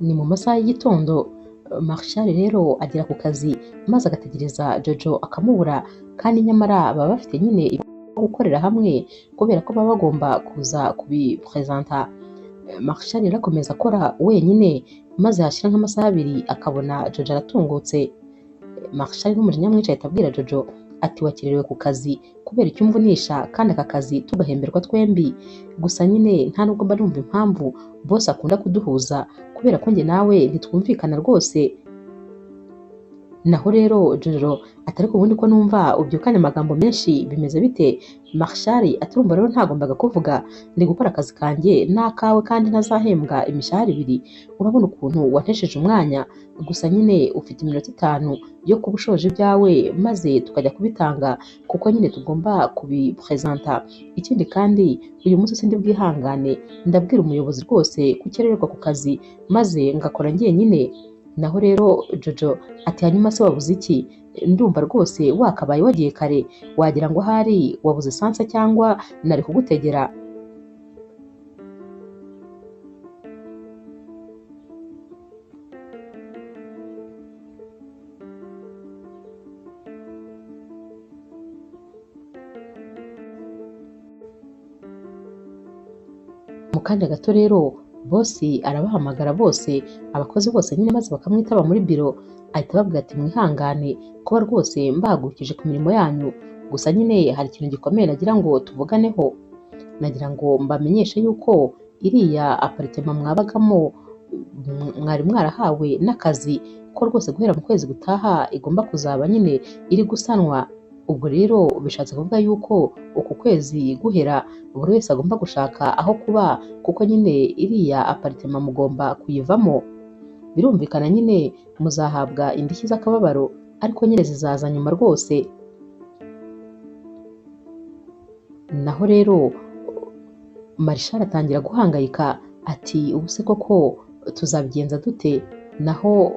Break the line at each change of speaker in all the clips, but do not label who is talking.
Ni mu masaha y'igitondo, Marshal rero agera ku kazi maze agategereza Jojo akamubura, kandi nyamara baba bafite nyine ibyo gukorera hamwe kubera ko baba bagomba kuza kubipresenta. Marshal rero akomeza akora wenyine maze hashira nk'amasaha abiri akabona Jojo aratungutse. Marshal n'umujinya mwinshi ahita abwira Jojo ati wakererewe ku kazi kubera icyo umvunisha, kandi aka kazi tugahemberwa twembi. Gusa nyine nta nubwo mba numva impamvu boss akunda kuduhuza kubera ko njye nawe ntitwumvikana rwose. Naho rero Jojo ati ariko ubundi ko numva ubyukanye amagambo menshi bimeze bite? Marshal ati urumva rero ntagombaga kuvuga, ndi gukora akazi kanjye n'akawe kandi ntazahembwa imishahara ibiri. Urabona ukuntu wantesheje umwanya, gusa nyine ufite iminota 5 yo kuba ushoje ibyawe maze tukajya kubitanga kuko nyine tugomba kubipresenta. Ikindi kandi uyu munsi sindi bwihangane, ndabwira umuyobozi rwose kukerererwa ku kazi maze ngakora njyenyine. Naho rero Jojo ati hanyuma se wabuze iki? Ndumva rwose wakabaye wagiye kare, wagira ngo ahari wabuze esanse cyangwa nari kugutegera. Mu kanya gato rero bosi arabahamagara bose, abakozi bose nyine maze bakamwitaba muri biro, ahita ababwira ati mwihangane kuba rwose mbahagurukije ku mirimo yanyu, gusa nyine hari ikintu gikomeye nagira ngo tuvuganeho. Nagira ngo mbamenyeshe yuko iriya aparitema mwabagamo mwari mwarahawe n'akazi ko rwose guhera mu kwezi gutaha igomba kuzaba nyine iri gusanwa. Ubwo rero bishatse kuvuga yuko uku kwezi guhera buri wese agomba gushaka aho kuba kuko nyine iriya aparitema mugomba kuyivamo. Birumvikana nyine muzahabwa indishyi z'akababaro ariko nyine zizaza nyuma rwose. Naho rero Marshal atangira guhangayika ati ubu se koko tuzabigenza dute? Naho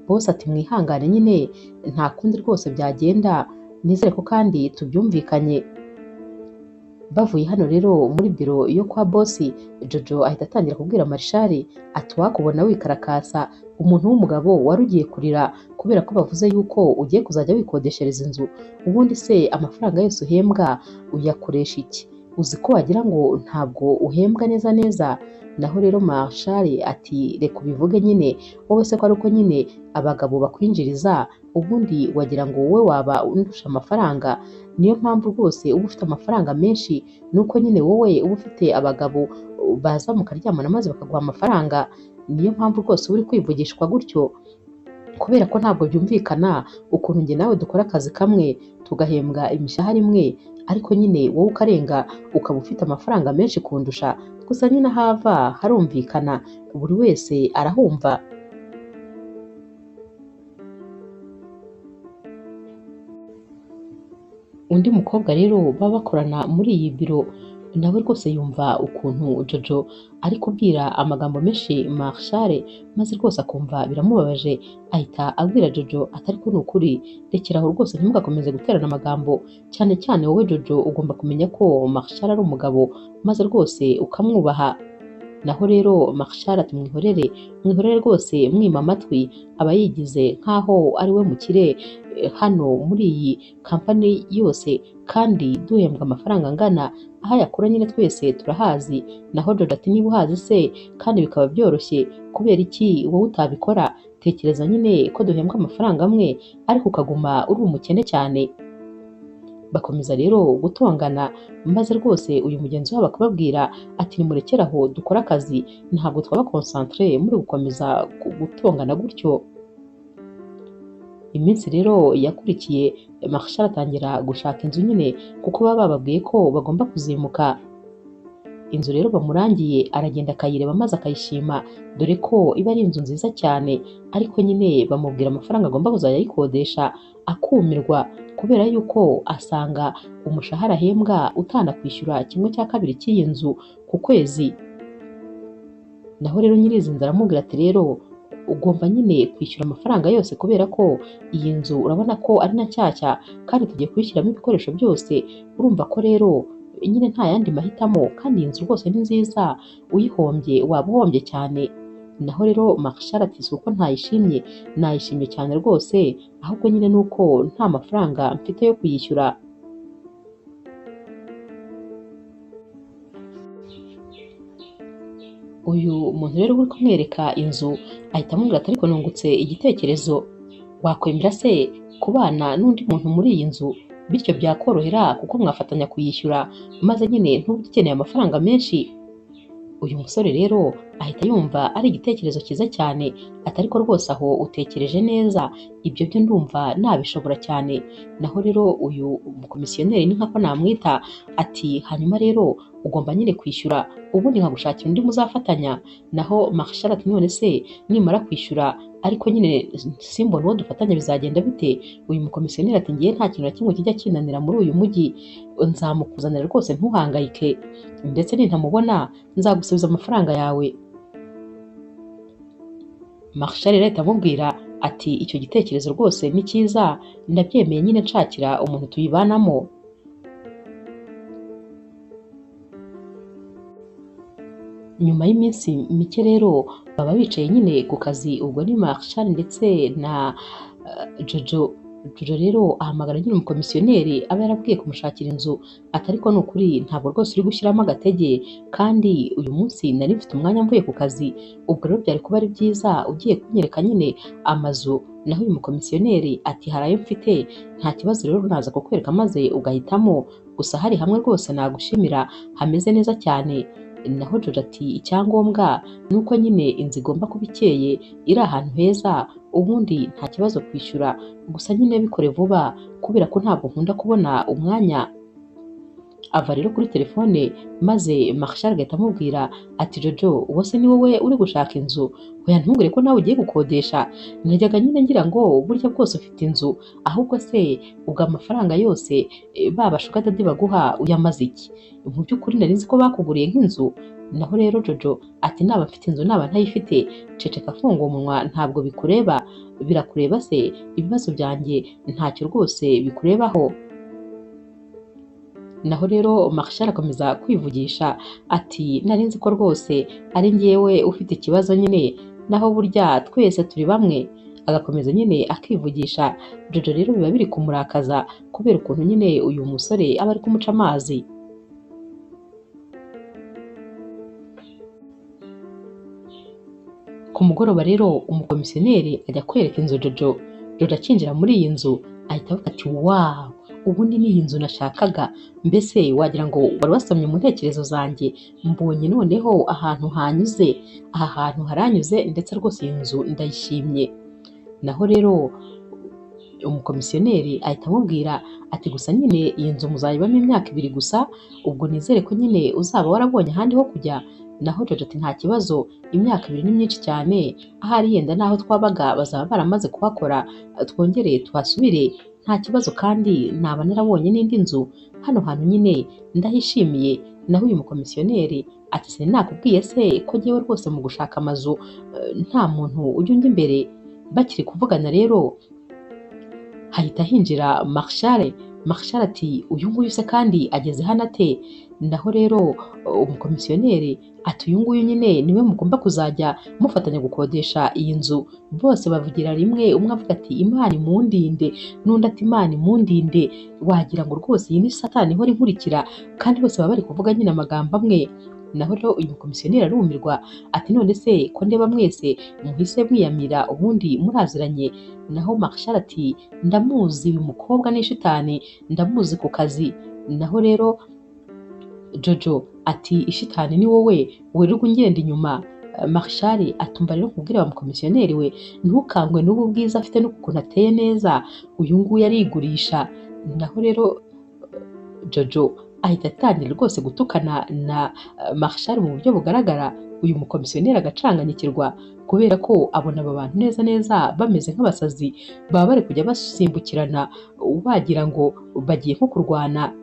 boss ati mwihangane nyine nta kundi rwose byagenda, nizere ko kandi tubyumvikanye. Bavuye hano rero muri biro yo kwa boss, Jojo ahita atangira kubwira Marshal ati wakubona wikarakasa, umuntu w'umugabo wari ugiye kurira kubera ko bavuze yuko ugiye kuzajya wikodeshereza inzu. Ubundi se amafaranga yose uhembwa uyakoresha iki? Uzi ko wagira ngo ntabwo uhembwa neza neza. Naho rero Marshal ati reka ubivuge nyine, wowe se ko ari uko nyine abagabo bakwinjiriza, ubundi wagira ngo wowe waba undusha amafaranga. Niyo mpamvu rwose uba ufite amafaranga menshi, nuko nyine wowe uba ufite abagabo baza mukaryamana maze bakaguha amafaranga. Niyo mpamvu rwose uri kwivugishwa gutyo, kubera ko ntabwo byumvikana ukuntu njye nawe dukora akazi kamwe tugahembwa imishahara imwe, ariko nyine wowe ukarenga ukaba ufite amafaranga menshi kundusha. Gusa nyine ahava harumvikana, buri wese arahumva. Undi mukobwa rero baba bakorana muri iyi biro nawe rwose yumva ukuntu Jojo ari kubwira amagambo menshi Marshal, maze rwose akumva biramubabaje. Ahita abwira Jojo atari ko ni ukuri, rekeraho rwose ntimugakomeze guterana amagambo, cyane cyane wowe Jojo ugomba kumenya ko Marshal ari umugabo maze rwose ukamwubaha. Naho rero Marshal ati mwihorere rwose mwima amatwi, aba yigize nk'aho ari we mukire hano muri iyi kampani yose, kandi duhembwa amafaranga angana, aho yakura nyine twese turahazi. Naho Jojo ati niba uhazi se kandi bikaba byoroshye, kubera iki wowe utabikora? Tekereza nyine ko duhembwa amafaranga amwe ariko ukaguma uri umukene cyane. Bakomeza rero gutongana, maze rwose uyu mugenzi wabo akababwira ati nimurekere aho dukora akazi, ntabwo twaba concentré muri gukomeza gutongana gutyo. Iminsi rero yakurikiye Marshal atangira gushaka inzu nyine kuko baba bababwiye ko bagomba kuzimuka. Inzu rero bamurangiye aragenda akayireba maze akayishima, dore ko iba ari inzu nziza cyane, ariko nyine bamubwira amafaranga agomba kuzajya ayikodesha akumirwa kubera yuko asanga umushahara ahembwa utanakwishyura 1/2 cy'iyi nzu ku kwezi. Naho rero nyirizi nzu aramubwira ati rero ugomba nyine kwishyura amafaranga yose kubera ko iyi nzu urabona ko ari na nshyashya kandi tugiye kuyishyiramo ibikoresho byose. Urumva ko rero nyine nta yandi mahitamo, kandi iyi nzu rwose ni nziza, uyihombye waba uhombye cyane. naho rero Marshal ati si uko ntayishimye, nayishimye cyane rwose, ahubwo nyine ni uko nta mafaranga mfite yo kuyishyura. Uyu muntu rero uri kumwereka inzu ahita amubwira ati ariko nungutse igitekerezo, wakwemera se kubana n'undi muntu muri iyi nzu, bityo byakorohera kuko mwafatanya kuyishyura maze nyine ntube ukeneye amafaranga menshi. Uyu musore rero ahita yumva ari igitekerezo cyiza cyane, ati ariko rwose aho utekereje neza, ibyo byo ndumva nabishobora cyane. Naho rero uyu mukomisiyoneri ni nkako namwita, ati hanyuma rero ugomba nyine kwishyura ubundi nkagushakira undi muzafatanya. Naho Marshal ati none se nimara kwishyura ariko nyine simbona uwo dufatanya bizagenda bite? Uyu mukomisiyoneri ati ngiye nta kintu na kimwe kijya kinanira muri uyu mujyi, nzamukuzanira rwose ntuhangayike, ndetse nintamubona nzagusubiza amafaranga yawe. Marshal rero ahita amubwira ati icyo gitekerezo rwose ni cyiza, ndabyemeye nyine nshakira umuntu tuyibanamo. Nyuma y'iminsi mike rero baba bicaye nyine ku kazi, ubwo ni Marshal ndetse na Jojo. Jojo rero ahamagara nyine umukomisiyoneri aba yarabwiye kumushakira inzu, ati ariko ni ukuri ntabwo rwose uri gushyiramo agatege, kandi uyu munsi nari mfite umwanya mvuye ku kazi, ubwo rero byari kuba ari byiza ugiye kunyereka nyine amazu. Naho uyu mukomisiyoneri ati hari ayo mfite, nta kibazo rero naza kukwereka maze ugahitamo, gusa hari hamwe rwose nagushimira hameze neza cyane. Naho Jojo ati icyangombwa ni uko nyine inzu igomba kuba ikeye, iri ahantu heza, ubundi nta kibazo kwishyura, gusa nyine bikore vuba kubera ko ntabwo nkunda kubona umwanya. Ava rero kuri telefone maze Marshal agahita amubwira ati Jojo uwo se ni wowe uri gushaka inzu? Oya ntubwire ko nawe ugiye gukodesha, najyaga nyine ngira ngo burya bwose ufite inzu, ahubwo se ubwo amafaranga yose ba bashuka dadi baguha uyamaze iki? Mu by'ukuri nari nzi ko bakuguriye nk'inzu. Naho rero Jojo ati naba mfite inzu naba ntayifite, ceceka funga umunwa, ntabwo bikureba. Birakureba se? Ibibazo byanjye ntacyo rwose bikurebaho. Naho rero Marshal akomeza kwivugisha ati nari nzi ko rwose ari njyewe ufite ikibazo nyine, naho burya twese turi bamwe. Agakomeza nyine akivugisha. Jojo rero biba biri kumurakaza kubera ukuntu nyine uyu musore aba ari kumuca amazi. Ku mugoroba rero umukomisiyoneri ajya kwereka inzu Jojo. Jojo akinjira muri iyi nzu ahita avuga ati wawu, ubundi ni iyi nzu nashakaga, mbese wagira ngo wari wasomye mu ntekerezo zanjye, mbonye noneho ahantu hanyuze, aha hantu haranyuze ndetse rwose iyi nzu ndayishimye. Naho rero umukomisiyoneri ahita amubwira ati gusa nyine iyi nzu muzayibamo imyaka 2 gusa, ubwo nizere ko nyine uzaba warabonye ahandi ho kujya. Naho Jojo ati nta kibazo, imyaka 2 ni myinshi cyane, ahari yenda naho twabaga bazaba baramaze kuhakora, twongere tuhasubire, nta kibazo, kandi naba narabonye n'indi nzu, hano hantu nyine ndahishimiye. Naho uyu mukomisiyoneri ati se nakubwiye se ko jyewe rwose mu gushaka amazu nta muntu ujya unjya imbere. Bakiri kuvugana rero hahita hinjira Marshal. Marshal ati uyu nguyu se kandi ageze hano ate? Naho rero umukomisiyoneri ati uyu nguyu nyine niwe mugomba kuzajya mufatanya gukodesha iyi nzu. Bose bavugira rimwe, umwe avuga ati Imana imundinde, n'undi ati Imana imundinde, wagira ngo rwose iyi ni satani ihora inkurikira, kandi bose baba bari kuvuga nyine amagambo amwe. Naho rero uyu mukomisiyoneri arumirwa ati none se ko ndeba mwese muhise mwiyamira ubundi muraziranye? Naho Marshal ati ndamuzi, uyu mukobwa ni shitani, ndamuzi ku kazi. Naho rero Jojo ati ishitani ni wowe wirirwa ungenda inyuma? Marshal atumva rero kubwira wa mukomisiyoneri we ntukangwe n'ubu bwiza afite n'ukuntu ateye neza, uyu nguyu arigurisha. Naho rero Jojo ahita atangira rwose gutukana na Marshal mu buryo bugaragara. Uyu mukomisiyoneri agacanganyikirwa kubera ko abona aba bantu neza neza bameze nk'abasazi, baba bari kujya basimbukirana wagira ngo bagiye nko kurwana.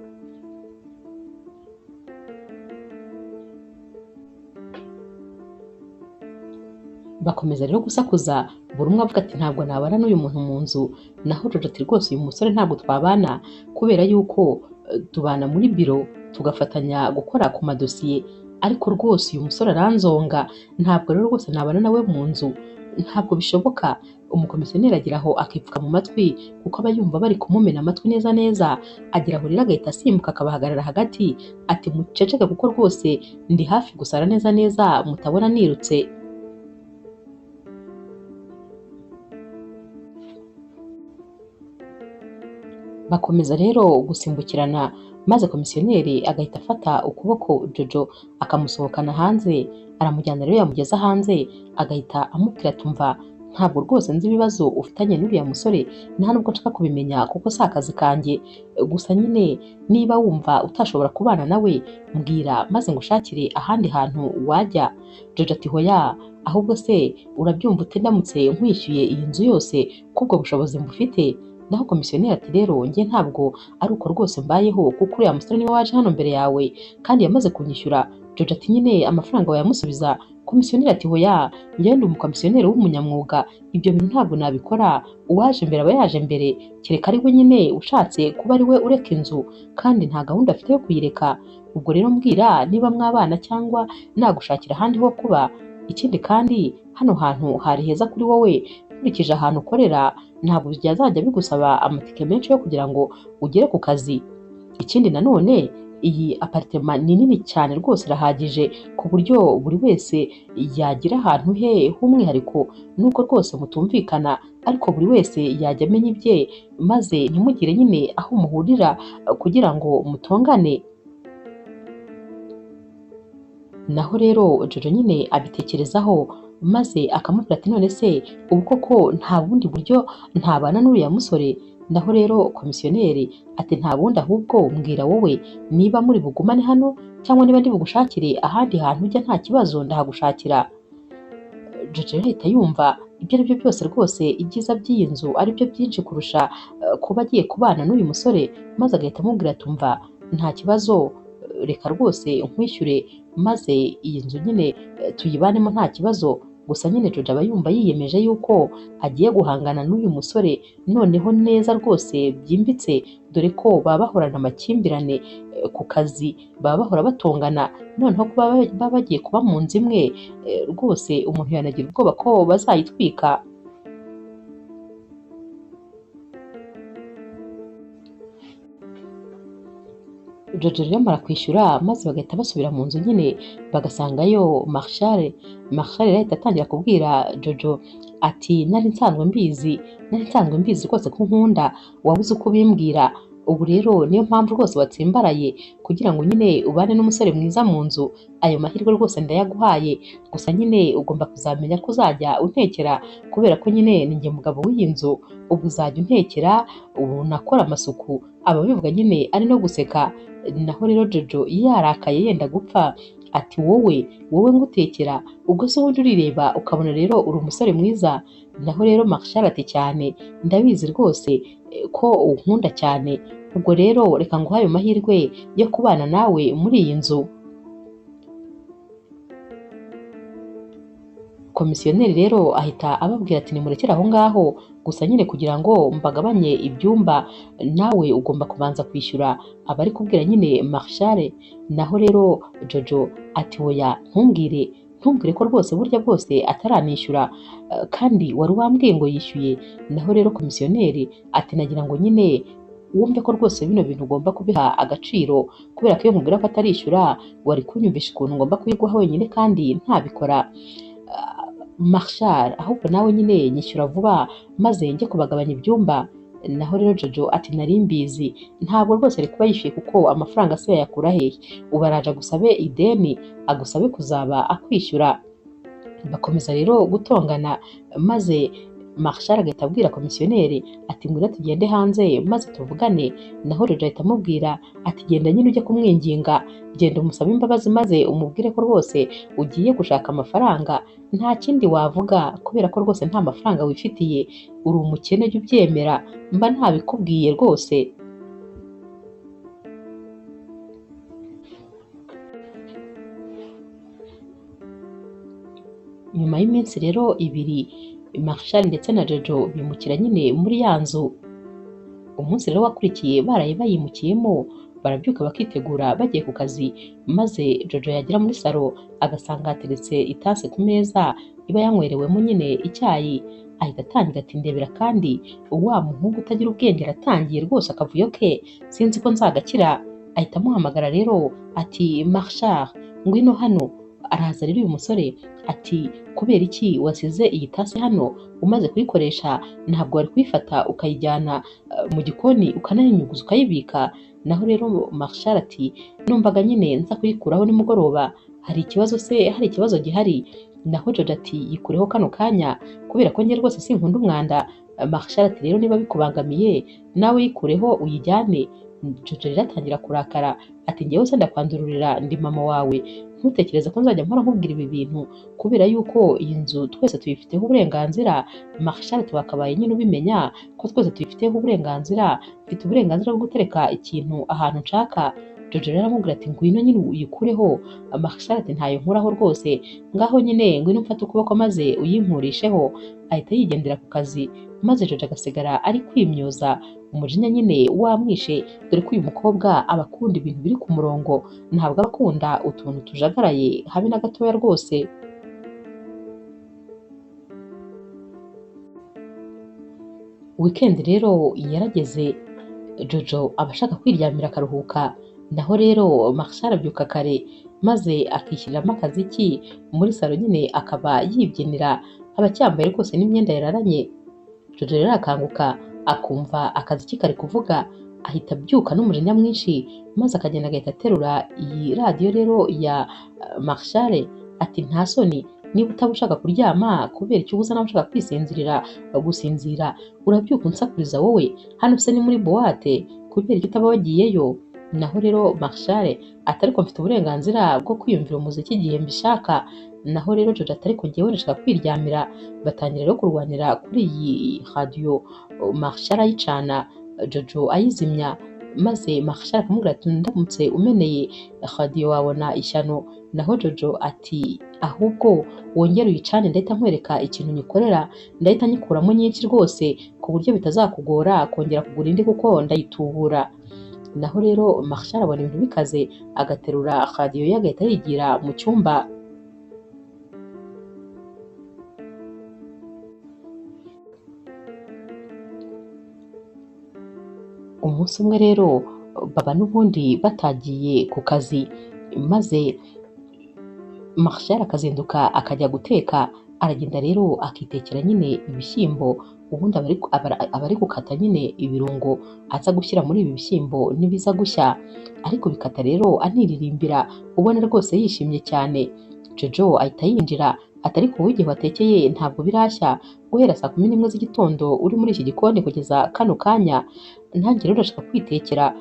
Bakomeza rero gusakuza, buri umwe avuga ati ntabwo nabana n'uyu muntu mu nzu. Naho Jojo ati rwose uyu musore ntabwo twabana kubera yuko tubana muri biro tugafatanya gukora ku madosiye. ariko rwose uyu musore aranzonga, ntabwo rero rwose nabana nawe mu nzu, ntabwo bishoboka. Umukomisiyoneri agera aho akipfuka mu matwi kuko aba yumva bari kumumena amatwi neza neza, agera aho rero agahita asimbuka akabahagarara hagati ati muceceke kuko rwose ndi hafi gusara neza neza mutabona nirutse. Bakomeza rero gusimbukirana, maze komisiyoneri agahita afata ukuboko Jojo akamusohokana hanze, aramujyana rero yamugeza hanze agahita amubwira ati umva, ntabwo rwose nzi ibibazo ufitanye n'uriya musore, nta nubwo nshaka kubimenya kuko si akazi kanjye, gusa nyine niba wumva utashobora kubana nawe mbwira maze ngushakire ahandi hantu wajya. Jojo ati hoya, ahubwo se urabyumva ute ndamutse nkwishyuye iyi nzu yose ko ubwo bushobozi mbufite? Naho komisiyoneri ati rero njye ntabwo ari uko rwose mbayeho, kuko uriya musore niwe waje hano mbere yawe kandi yamaze kunyishyura. Jojo ati nyine amafaranga wayamusubiza? Komisiyoneri ati hoya, njyewe ndi umukomisiyoneri w'umunyamwuga, ibyo bintu ntabwo nabikora, uwaje mbere aba yaje mbere, kereka ari we nyine ushatse kuba ari we ureka inzu, kandi nta gahunda afite yo kuyireka. Ubwo rero mbwira niba mwabana cyangwa nagushakira ahandi ho kuba. Ikindi kandi hano hantu hari heza kuri wowe, nkurikije ahantu ukorera ntabwo byazajya bigusaba amatike menshi yo kugira ngo ugere ku kazi. Ikindi nanone iyi aparitema ni nini cyane rwose, irahagije ku buryo buri wese yagira ahantu he h'umwihariko, nubwo rwose mutumvikana ariko buri wese yajya amenya ibye, maze ntimugire nyine aho muhurira kugira ngo mutongane. Naho rero Jojo nyine abitekerezaho, maze akamubwira ati none se ubu koko nta bundi buryo ntabana n'uriya musore? Naho rero komisiyoneri ati nta bundi, ahubwo mbwira wowe niba muri bugumane hano cyangwa niba ndi bugushakire ahandi hantu ujya nta kibazo ndahagushakira. Jojo rero ahita yumva ibyo ari byo byose rwose ibyiza by'iyi nzu ari byo byinshi kurusha kuba agiye kubana n'uyu musore, maze agahita amubwira ati umva nta kibazo, reka rwose nkwishyure maze iyi nzu nyine tuyibanemo nta kibazo. Gusa nyine Jojo aba yumva yiyemeje yuko agiye guhangana n'uyu musore noneho neza rwose byimbitse, dore ko baba bahorana amakimbirane ku kazi, baba bahora batongana, noneho baba bagiye kuba mu nzu imwe, rwose umuntu yanagira ubwoba ko bazayitwika. Jojo rero amara kwishyura, maze bagahita basubira mu nzu nyine bagasangayo Marshal. Marshal rero ahita atangira kubwira Jojo ati nari nsanzwe mbizi rwose ko nkunda, wabuze uko ubimbwira, ubu rero niyo mpamvu rwose watsimbaraye kugira ngo nyine ubane n'umusore mwiza mu nzu. Ayo mahirwe rwose ndayaguhaye, gusa nyine ugomba kuzamenya ko uzajya untekera, kubera ko nyine ni njye mugabo w'iyi nzu, ubwo uzajya untekera, ubu nakora amasuku. Ababivuga nyine ari no guseka. Naho rero Jojo yarakaye yenda gupfa ati wowe ngutekera, ubwo se ubundi urireba ukabona rero uri umusore mwiza? Naho rero Marshal ati cyane, ndabizi rwose ko unkunda cyane, ubwo rero reka nguhaye amahirwe yo kubana nawe muri iyi nzu. Komisiyoneri rero ahita ababwira ati nimurekere aho ngaho, gusa nyine kugira ngo mbagabanye ibyumba nawe ugomba kubanza kwishyura. Aba ari kubwira nyine Marshal. Naho rero Jojo ati oya, ntumbwire ko rwose burya bwose ataranishyura, kandi wari wambwiye ngo yishyuye. Naho rero komisiyoneri ati nagira ngo nyine wumve ko rwose bino bintu ugomba kubiha agaciro, kubera ko iyo nkubwira ko atarishyura wari kunyumvisha ukuntu ngomba kuyiguha wenyine kandi ntabikora. Marshal, ahubwo nawe nyine nyishyura vuba maze njye kubagabanya ibyumba. Naho rero Jojo ati nari mbizi, ntabwo rwose ari kuba yishyuye kuko amafaranga se yayakura hehe, ubu araje agusabe ideni, agusabe kuzaba akwishyura. Bakomeza rero gutongana, maze Marshal agahita abwira komisiyoneri ati ngwino tugende hanze maze tuvugane. Naho Jojo ahita amubwira ati genda nyine ujye kumwinginga, genda umusabe imbabazi maze umubwire ko rwose ugiye gushaka amafaranga, nta kindi wavuga, kubera ko rwose nta mafaranga wifitiye, uri umukene jya ubyemera, mba ntabikubwiye rwose. Nyuma y'iminsi rero ibiri, Marshal ndetse na Jojo bimukira nyine muri ya nzu. Umunsi rero wakurikiye baraye bayimukiyemo, barabyuka bakitegura bagiye ku kazi, maze Jojo yagera muri salo agasanga hateretse itase ku meza iba yanywerewemo nyine icyayi, ahita atangira ati ndebera kandi wa muhungu utagira ubwenge aratangiye rwose akavuyo ke sinzi ko nzagakira. Ahita amuhamagara rero ati Marshal ngwino hano. Araza rero uyu musore ati kubera iki wasize iyi tasi hano, umaze kuyikoresha ntabwo wari kuyifata ukayijyana mu gikoni ukanayinyuguza ukayibika? Naho rero Marshal ati numvaga nyine nza kuyikuraho nimugoroba, hari ikibazo se? Hari ikibazo gihari? Naho Jojo ati yikureho kano kanya kubera ko njye rwose sinkunda umwanda. Marshal ati rero niba bikubangamiye nawe yikureho uyijyane. Jojo rero atangira kurakara ati njyewe se ndakwandururira ndi mama wawe, ntutekereze ko nzajya mpora nkubwira ibi bintu kubera yuko iyi nzu twese tuyifiteho uburenganzira? Marshal ati wakabaye nyine ubimenya ko twese tuyifiteho uburenganzira, mfite uburenganzira bwo gutereka ikintu ahantu nshaka. Jojo rero aramubwira ati ngwino nyine uyikureho. Marshal ati ntayo nkuraho rwose, ngaho nyine ngwino mfate ukuboko maze uyinkurisheho. Ahita yigendera ku kazi, maze Jojo agasigara ari kwimyoza, umujinya nyine wamwishe, dore ko uyu mukobwa aba akunda ibintu biri ku murongo, ntabwo aba akunda utuntu tujagaraye habe na gatoya rwose. Weekend rero yarageze, Jojo aba ashaka kwiryamira akaruhuka, naho rero Marshal abyuka kare maze akishyiriramo akaziki muri salo nyine akaba yibyinira, aba acyambaye rwose n'imyenda yararanye. Jojo rero akanguka akumva akaziki kari kuvuga, ahita abyuka n'umujinya mwinshi, maze akagenda agahita aterura iyi radiyo rero ya Marshal ati nta soni, niba utaba ushaka kuryama kubera icyo ubuza nawe ushaka kwisinzirira gusinzira, urabyuka unsakuriza wowe, hano se ni muri buwate kubera icyo utaba wagiyeyo? Naho rero Marshal ati ariko mfite uburenganzira bwo kwiyumvira umuziki igihe mbishaka. Naho rero Jojo ati ariko njyewe ndashaka kwiryamira. Batangira rero kurwanira kuri iyi radiyo, Marshal ayicana Jojo ayizimya, maze Marshal akamubwira ati ndamutse umeneye radiyo wabona ishyano. Naho Jojo ati ahubwo wongere uyicane ndahita nkwereka ikintu nyikorera, ndahita nyikuramo nyinshi rwose ku buryo bitazakugora kongera kugura indi kuko ndayitubura. Naho rero Marshal abona ibintu bikaze, agaterura radiyo ye agahita yigira mu cyumba. Umunsi umwe rero baba n'ubundi batagiye ku kazi, maze Marshal akazinduka akajya guteka, aragenda rero akitekera nyine ibishyimbo, ubundi aba ari gukata nyine ibirungo aza gushyira muri ibi bishyimbo nibiza gushya, ariko bikata rero aniririmbira ubona rwose yishimye cyane. Jojo ahita yinjira ati ariko wowe igihe watekeye ntabwo birashya, guhera saa 11 z'igitondo uri muri iki gikoni kugeza kano kanya? Nanjye rero ndashaka kwitekera,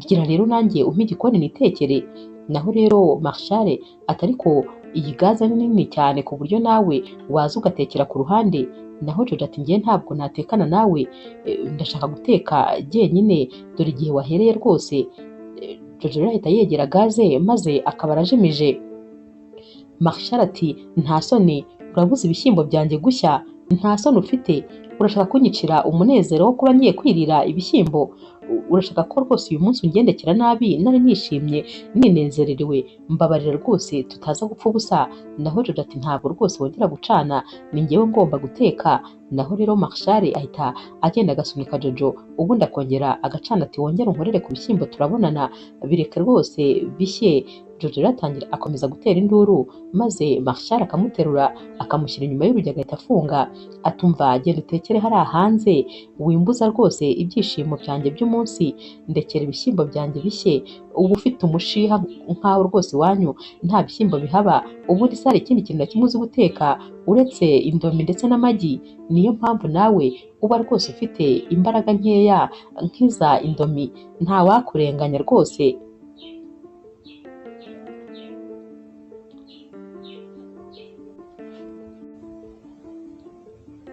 gira rero nanjye umpe igikoni nitekere. Naho rero Marshal ati ariko iyi gaze ni nini cyane ku buryo nawe waza ugatekera ku ruhande. Naho Jojo ati ngiye ntabwo natekana nawe, ndashaka guteka jyenyine dore igihe wahereye rwose. Jojo rero ahita yegera gaze maze akaba arajimije. Marshal ati nta soni, urabuze ibishyimbo byanjye gushya? Nta soni ufite? Urashaka kunyicira umunezero wo kuba ngiye kwirira ibishyimbo? Urashaka ko rwose uyu munsi ungendekera nabi nari nishimye ninezererewe? Mbabarira rwose tutaza gupfa ubusa. Naho Jojo ati ntabwo rwose wongera gucana, ni njyewe ngomba guteka. Naho rero Marshal ahita agenda agasunika Jojo, ubundi akongera agacana ati wongere unkorere ku bishyimbo turabonana, bireke rwose bishye. Jojo rero akomeza gutera induru, maze Marshal akamuterura akamushyira inyuma y'urugi agahita afunga. Atumva genda utekere hariya hanze, wimbuza rwose ibyishimo byanjye by'umunsi, ndekera ibishyimbo byanjye bishye. Uba ufite umushiha nkaho rwose iwanyu nta bishyimbo bihaba, ubundi se hari ikindi kintu na kimwe uzi guteka uretse indomi ndetse n'amagi? Niyo mpamvu nawe uba rwose ufite imbaraga nkeya nk'iza indomi, nta wakurenganya rwose.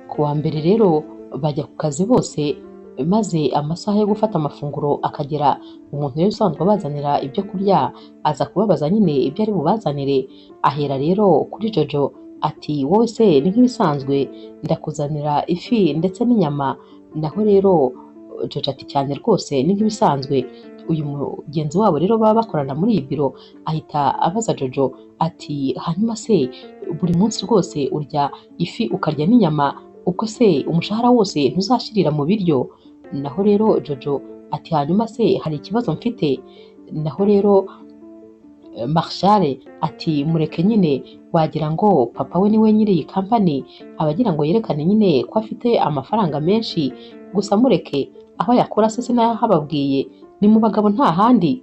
Kuwa mbere rero bajya ku kazi bose, maze amasaha yo gufata amafunguro akagera, umuntu rero usanzwe abazanira ibyo kurya aza kubabaza nyine ibyo ari bubazanire. Ahera rero kuri Jojo ati wowe se ni nk'ibisanzwe ndakuzanira ifi ndetse n'inyama? Naho rero Jojo ati cyane rwose ni nk'ibisanzwe. uyu mugenzi wabo rero baba bakorana muri iyi biro ahita abaza Jojo ati hanyuma se buri munsi rwose urya ifi ukarya n'inyama, ubwo se umushahara wose ntuzashirira mu biryo? Naho rero Jojo ati hanyuma se hari ikibazo mfite? Naho rero Marshal ati mureke nyine, wagira ngo papa we niwe nyiri iyi kampani, aba agira ngo yerekane nyine ko afite amafaranga menshi, gusa mureke, aho yakura se sinahababwiye, ni mu bagabo nta handi.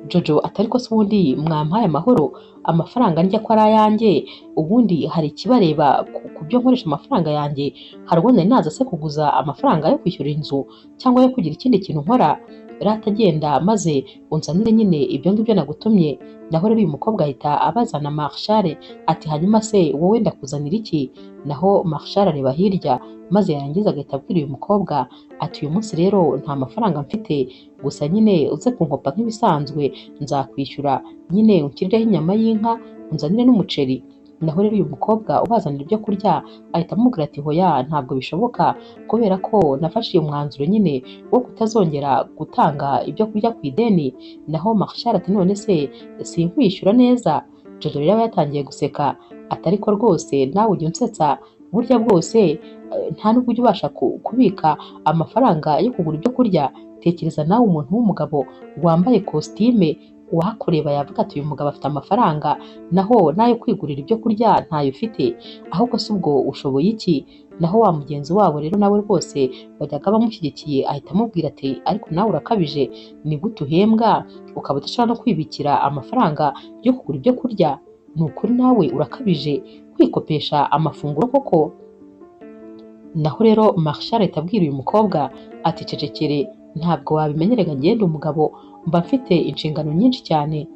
Jojo ati ariko se ubundi mwampaye amahoro, amafaranga ndya ko ari ayanjye, ubundi hari ikibareba ku byo nkoresha amafaranga yanjye? Hari ubwo nari naza se kuguza amafaranga yo kwishyura inzu cyangwa yo kugira ikindi kintu nkora? Rata agenda maze unzanire nyine ibyo ngibyo nagutumye. Naho rero uyu mukobwa ahita abazana Marshal ati hanyuma se wowe ndakuzanira iki? Naho Marshal areba hirya maze yarangiza agahita abwira uyu mukobwa ati uyu munsi rero nta mafaranga mfite, gusa nyine uze kunkopa nk'ibisanzwe, nzakwishyura nyine unshyirireho inyama y'inka unzanire n'umuceri. Naho rero uyu mukobwa ubazanira ibyo kurya ahita amubwira ati hoya ntabwo bishoboka, kubera ko nafashe uyu mwanzuro nyine wo kutazongera gutanga ibyo kurya ku ideni. Naho Marshal ati none se sinkwishyura neza? Jojo rero aba yatangiye guseka ati ariko rwose nawe ujya unsetsa, burya bwose nta nubwo ujya ubasha kubika amafaranga yo kugura ibyo kurya. Tekereza nawe umuntu w'umugabo wambaye kositime wakureba yavuga ati uyu mugabo afite amafaranga, naho nayo kwigurira ibyo kurya ntayo ufite, ahubwo se ubwo ushoboye iki? Naho wa mugenzi wabo rero nawe rwose bajyaga bamushyigikiye ahita amubwira ati ariko nawe urakabije, ni gute uhembwa ukaba udashobora no kwibikira amafaranga yo kugura ibyo kurya? Ni ukuri nawe urakabije kwikopesha amafunguro koko? Naho rero Marshal ahita abwira uyu mukobwa ati cecekere, ntabwo wabimenyerega ngende umugabo, mba mfite inshingano nyinshi cyane,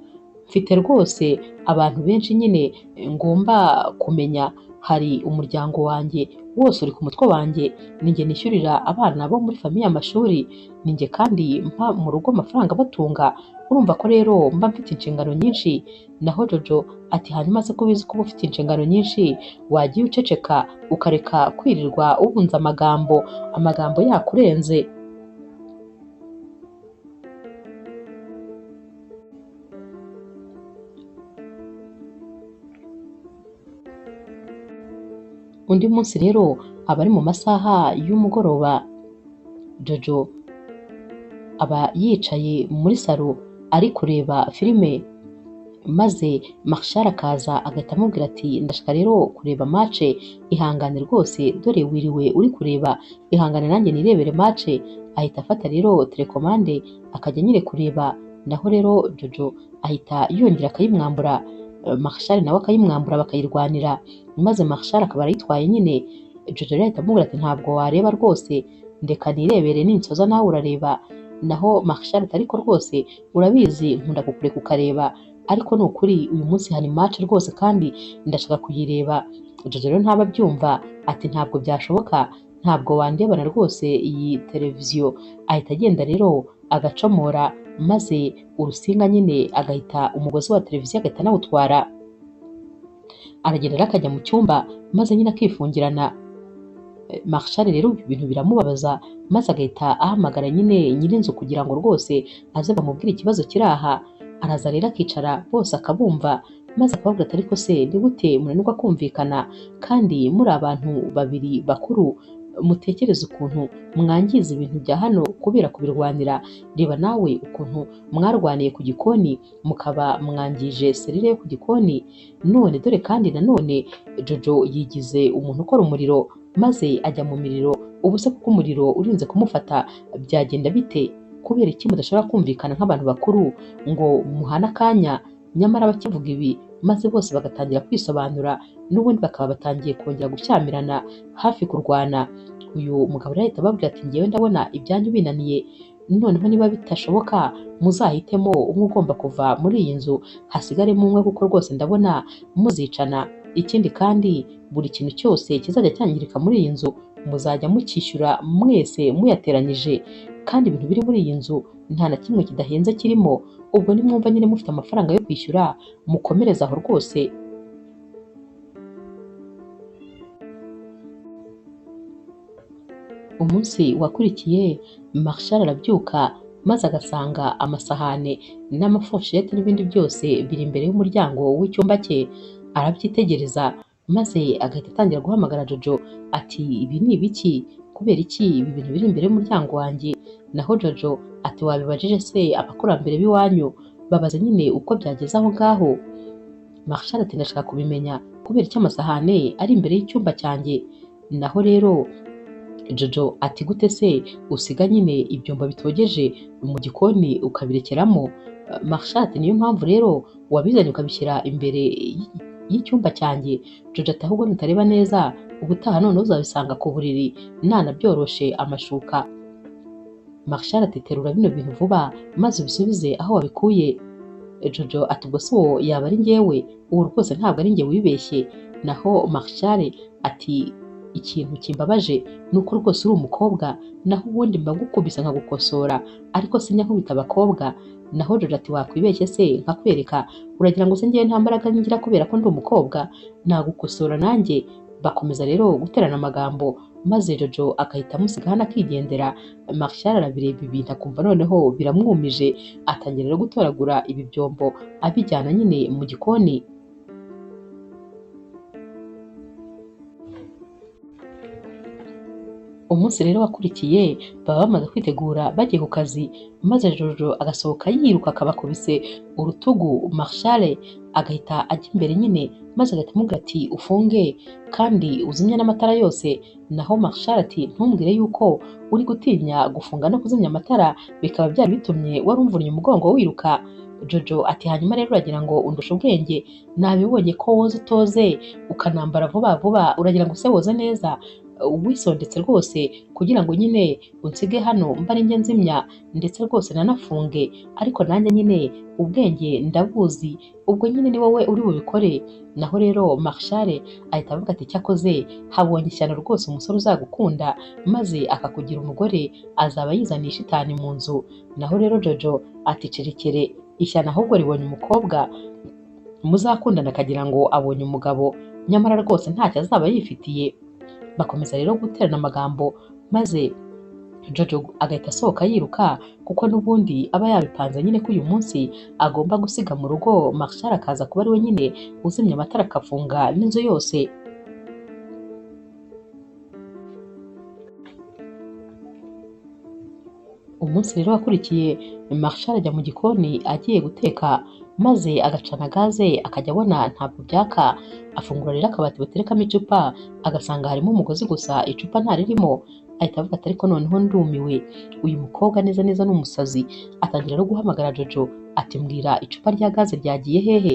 mfite rwose abantu benshi nyine ngomba kumenya, hari umuryango wanjye wose uri ku mutwe wanjye, ninjye nishyurira abana bo muri famiye amashuri, ninjye kandi mpa mu rugo amafaranga batunga, urumva ko rero mba mfite inshingano nyinshi. Naho Jojo ati hanyuma se ko ubizi ko uba ufite inshingano nyinshi, wagiye uceceka ukareka kwirirwa ubunza amagambo yakurenze? Undi munsi rero aba ari mu masaha y'umugoroba, Jojo aba yicaye muri salo ari kureba filime, maze Marshal akaza agahita amubwira ati ndashaka rero kureba match, ihangane rwose dore wiriwe uri kureba, ihangane nanjye nirebere match. Ahita afata rero telekomande akajya nyine kureba. Naho rero Jojo ahita yongera akayimwambura, Marshal nawe akayimwambura bakayirwanira, maze Marshal akaba arayitwaye nyine. Jojo rero ahita amubwira ati ntabwo wareba rwose, ndeka nirebere ninsoza nawe urareba. Naho Marshal ati ariko rwose urabizi nkunda kukureka ukareba, ariko ni ukuri uyu munsi hari match rwose kandi ndashaka kuyireba. Jojo rero ntaba abyumva ati ntabwo byashoboka, ntabwo wandebana rwose iyi televiziyo. Ahita agenda rero agacomora, maze urusinga nyine agahita umugozi wa televiziyo agahita anawutwara, aragenda rero akajya mu cyumba maze nyine akifungirana. Marshal rero ibintu biramubabaza, maze agahita ahamagara nyine nyir'inzu kugira ngo rwose aze bamubwire ikibazo kiri aha. Araza rero akicara bose akabumva, maze akababwira ati ariko se ni gute munanirwa kumvikana kandi muri abantu babiri bakuru? Mutekereze ukuntu mwangiza ibintu bya hano kubera kubirwanira. Reba nawe ukuntu mwarwaniye ku gikoni mukaba mwangije serire yo ku gikoni, none dore kandi nanone Jojo yigize umuntu ukora umuriro maze ajya mu miriro. Ubu se kuko umuriro urinze kumufata byagenda bite? Kubera iki mudashobora kumvikana nk'abantu bakuru ngo muhane akanya? Nyamara bakivuga ibi maze bose bagatangira kwisobanura, n'ubundi bakaba batangiye kongera gushyamirana hafi kurwana. Uyu mugabo rero ahita ababwira ati ngewe ndabona ibyanyu binaniye, noneho niba bitashoboka muzahitemo umwe ugomba kuva muri iyi nzu, hasigaremo umwe kuko rwose ndabona muzicana. Ikindi kandi buri kintu cyose kizajya cyangirika muri iyi nzu muzajya mukishyura mwese muyateranyije, kandi ibintu biri muri iyi nzu nta na kimwe kidahenze kirimo. Ubwo nimwumva nyine mufite amafaranga yo kwishyura mukomereze aho rwose. Umunsi wakurikiye Marshal arabyuka maze agasanga amasahane n'amafoshete n'ibindi byose biri imbere y'umuryango w'icyumba cye, arabyitegereza maze agahita atangira guhamagara Jojo ati ibi ni ibiki? Kubera iki ibi bintu biri imbere y'umuryango wanjye? Naho Jojo ati wabibajije se abakurambere b'iwanyu? Babaza nyine uko byageze aho ngaho. Marshal ati ndashaka kubimenya kubera icyo amasahane ari imbere y'icyumba cyanjye. Naho rero Jojo ati gute se usiga nyine ibyombo bitogeje mu gikoni ukabirekeramo? Marshal ati niyo mpamvu rero wabizanye ukabishyira imbere y'icyumba cyanjye. Jojo ati ahubwo nutareba neza ubutaha none uzabisanga ku buriri nanabyoroshe amashuka. Marshal ati terura bino bintu vuba maze ubisubize aho wabikuye. Jojo ati ubwo se uwo yaba ari njyewe? Ubu rwose ntabwo ari njye wibeshye. Naho Marshal ati ikintu kimbabaje ni uko rwose uri umukobwa, naho ubundi mba ngukubise nkagukosora ariko sinyakubita abakobwa. Naho Jojo ati wakwibeshye se nkakwereka? Uragira ngo se njyewe nta mbaraga ngira kubera ko ndi umukobwa? Nagukosora nanjye. Bakomeza rero guterana amagambo maze Jojo agahita amusiga hano akigendera. Marshal arabireba ibintu akumva noneho biramwumije, atangira rero gutoragura ibi byombo abijyana nyine mu gikoni. Umunsi rero wakurikiye baba bamaze kwitegura bagiye ku kazi, maze Jojo agasohoka yiruka akabakubise urutugu Marshal agahita ajya imbere nyine maze agahita amubwira ati ufunge kandi uzimye n'amatara yose. Naho Marshal ati ntumbwire yuko uri gutinya gufunga no kuzimya amatara bikaba byari bitumye wari umvunnye umugongo wiruka. Jojo ati hanyuma rero uragira ngo undushe ubwenge? Nabibonye ko woza utoze ukanambara vuba vuba, uragira ngo se woza neza wisondetse rwose kugira ngo nyine unsige hano mba ari njye nzimya ndetse rwose nanafunge, ariko nanjye nyine ubwenge ndabuzi, ubwo nyine ni wowe uri bubikore. Naho rero Marshal ahita avuga ati cyakoze habonye ishyano rwose umusore uzagukunda maze akakugira umugore azaba yizaniye shitani mu nzu. Naho rero Jojo ati cerekere, ishyano ahubwo ribonye umukobwa muzakundana akagira ngo abonye umugabo, nyamara rwose ntacyo azaba yifitiye. Bakomeza rero guterana amagambo maze Jojo agahita asohoka yiruka kuko n'ubundi aba yabipanze nyine ko uyu munsi agomba gusiga mu rugo Marshal akaza kuba ari we nyine uzimya amatara akafunga n'inzu yose. Umunsi rero wakurikiye Marshal ajya mu gikoni agiye guteka maze agacana gaze akajya abona ntabwo byaka, afungura rero akabati baterekamo icupa agasanga harimo umugozi gusa icupa ntaririmo. Ahita avuga ati ariko noneho ndumiwe, uyu mukobwa neza neza ni umusazi. Atangira no guhamagara Jojo ati mbwira icupa rya gaze ryagiye hehe?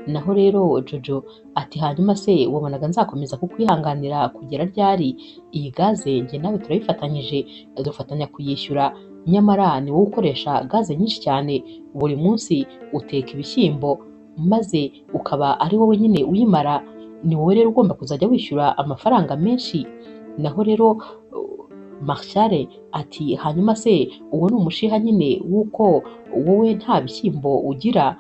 Naho rero Jojo ati hanyuma se wabonaga nzakomeza kukwihanganira kugera ryari? Iyi gaze njye nawe turayifatanyije, dufatanya kuyishyura, nyamara ni wowe ukoresha gaze nyinshi cyane, buri munsi uteka ibishyimbo maze ukaba ari wowe nyine uyimara, ni wowe rero ugomba kuzajya wishyura amafaranga menshi. Naho rero Marshal ati hanyuma se uwo ni umushiha nyine w'uko wowe nta bishyimbo ugira?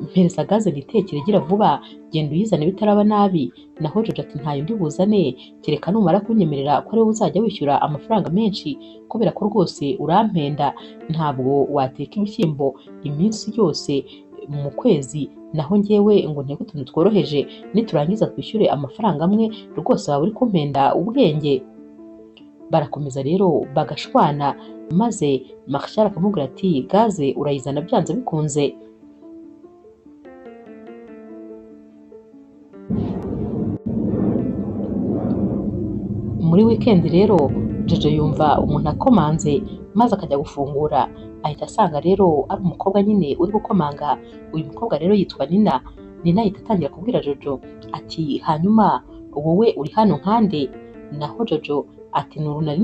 Mpereza gaze nitekere gira vuba, genda uyizane bitaraba nabi. Naho Jojo ati ntayo ndi buzane kereka numara kunyemerera ko ari wowe uzajya wishyura amafaranga menshi, kubera ko rwose urampenda, ntabwo wateka ibishyimbo iminsi yose mu kwezi naho njyewe ngo nteke utuntu tworoheje niturangiza twishyure amafaranga amwe, rwose waba uri kumpenda ubwenge. Barakomeza rero bagashwana maze Marshal akamubwira ati gaze urayizana byanze bikunze. Muri weekend rero Jojo yumva umuntu akomanze maze akajya gufungura, ahita asanga rero ari umukobwa nyine uri gukomanga. Uyu mukobwa rero yitwa Nina. Nina ahita atangira kubwira Jojo ati hanyuma wowe uri hano nkande? Naho Jojo ati nuru nari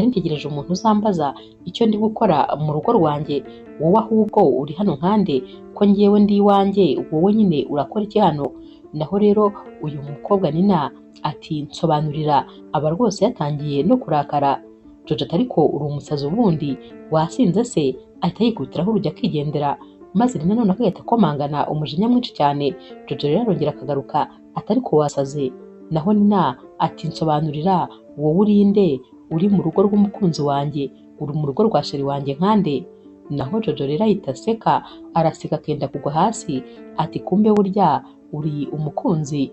ntegereje umuntu uzambaza icyo ndi gukora mu rugo rwanjye, wowe ahubwo uri hano nkande ko njyewe ndi iwanjye, wowe nyine urakora iki hano? Naho rero uyu mukobwa Nina ati nsobanurira, aba rwose yatangiye no kurakara. Jojo ati ariko uri umusazi ubundi wasinze se? Ahita yikubitiraho urujya akigendera maze Nina none agahita akomangana umujinya mwinshi cyane. Jojo rero arongera akagaruka ati ariko wasaze? Naho Nina ati nsobanurira, wowe urinde uri mu rugo rw'umukunzi wanjye, uri mu rugo rwa sheri wanjye nkande. Naho Jojo rero ahita aseka, araseka akenda kugwa hasi, ati kumbe burya uri umukunzi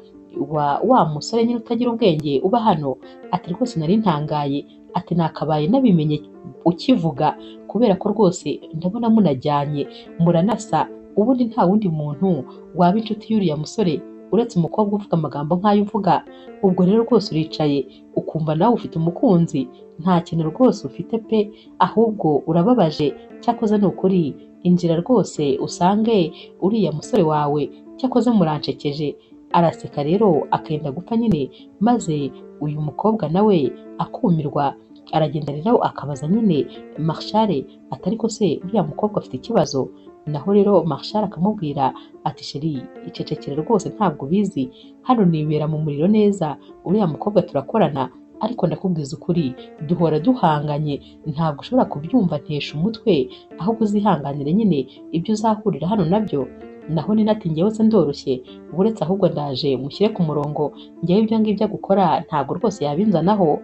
wa musore nyine utagira ubwenge uba hano. Ati rwose nari ntangaye, ati nakabaye nabimenye ukivuga, kubera ko rwose ndabona munajyanye muranasa, ubundi nta wundi muntu waba inshuti y'uriya musore uretse umukobwa uvuga amagambo nk'ayo uvuga. Ubwo rero rwose uricaye ukumva nawe ufite umukunzi, nta kintu rwose ufite pe, ahubwo urababaje. Cyakoze ni ukuri, injira rwose usange uriya musore wawe, cyakoze murancekeje. Araseka rero akenda gupfa nyine, maze uyu mukobwa nawe akumirwa. Aragenda rero akabaza nyine Marshal ati ariko se uriya mukobwa afite ikibazo? Naho rero Marshal akamubwira ati sheri icecekere rwose ntabwo ubizi, hano nibera mu muriro neza, uriya mukobwa turakorana, ariko ndakubwiza ukuri duhora duhanganye, ntabwo ushobora kubyumva ntesha umutwe, ahubwo uzihanganire nyine ibyo uzahurira hano nabyo. Naho Nina ati njyewe se ndoroshye, uretse ahubwo ndaje mushyire ku murongo, njyewe ibyo ngibyo gukora ntabwo rwose yabinzanaho.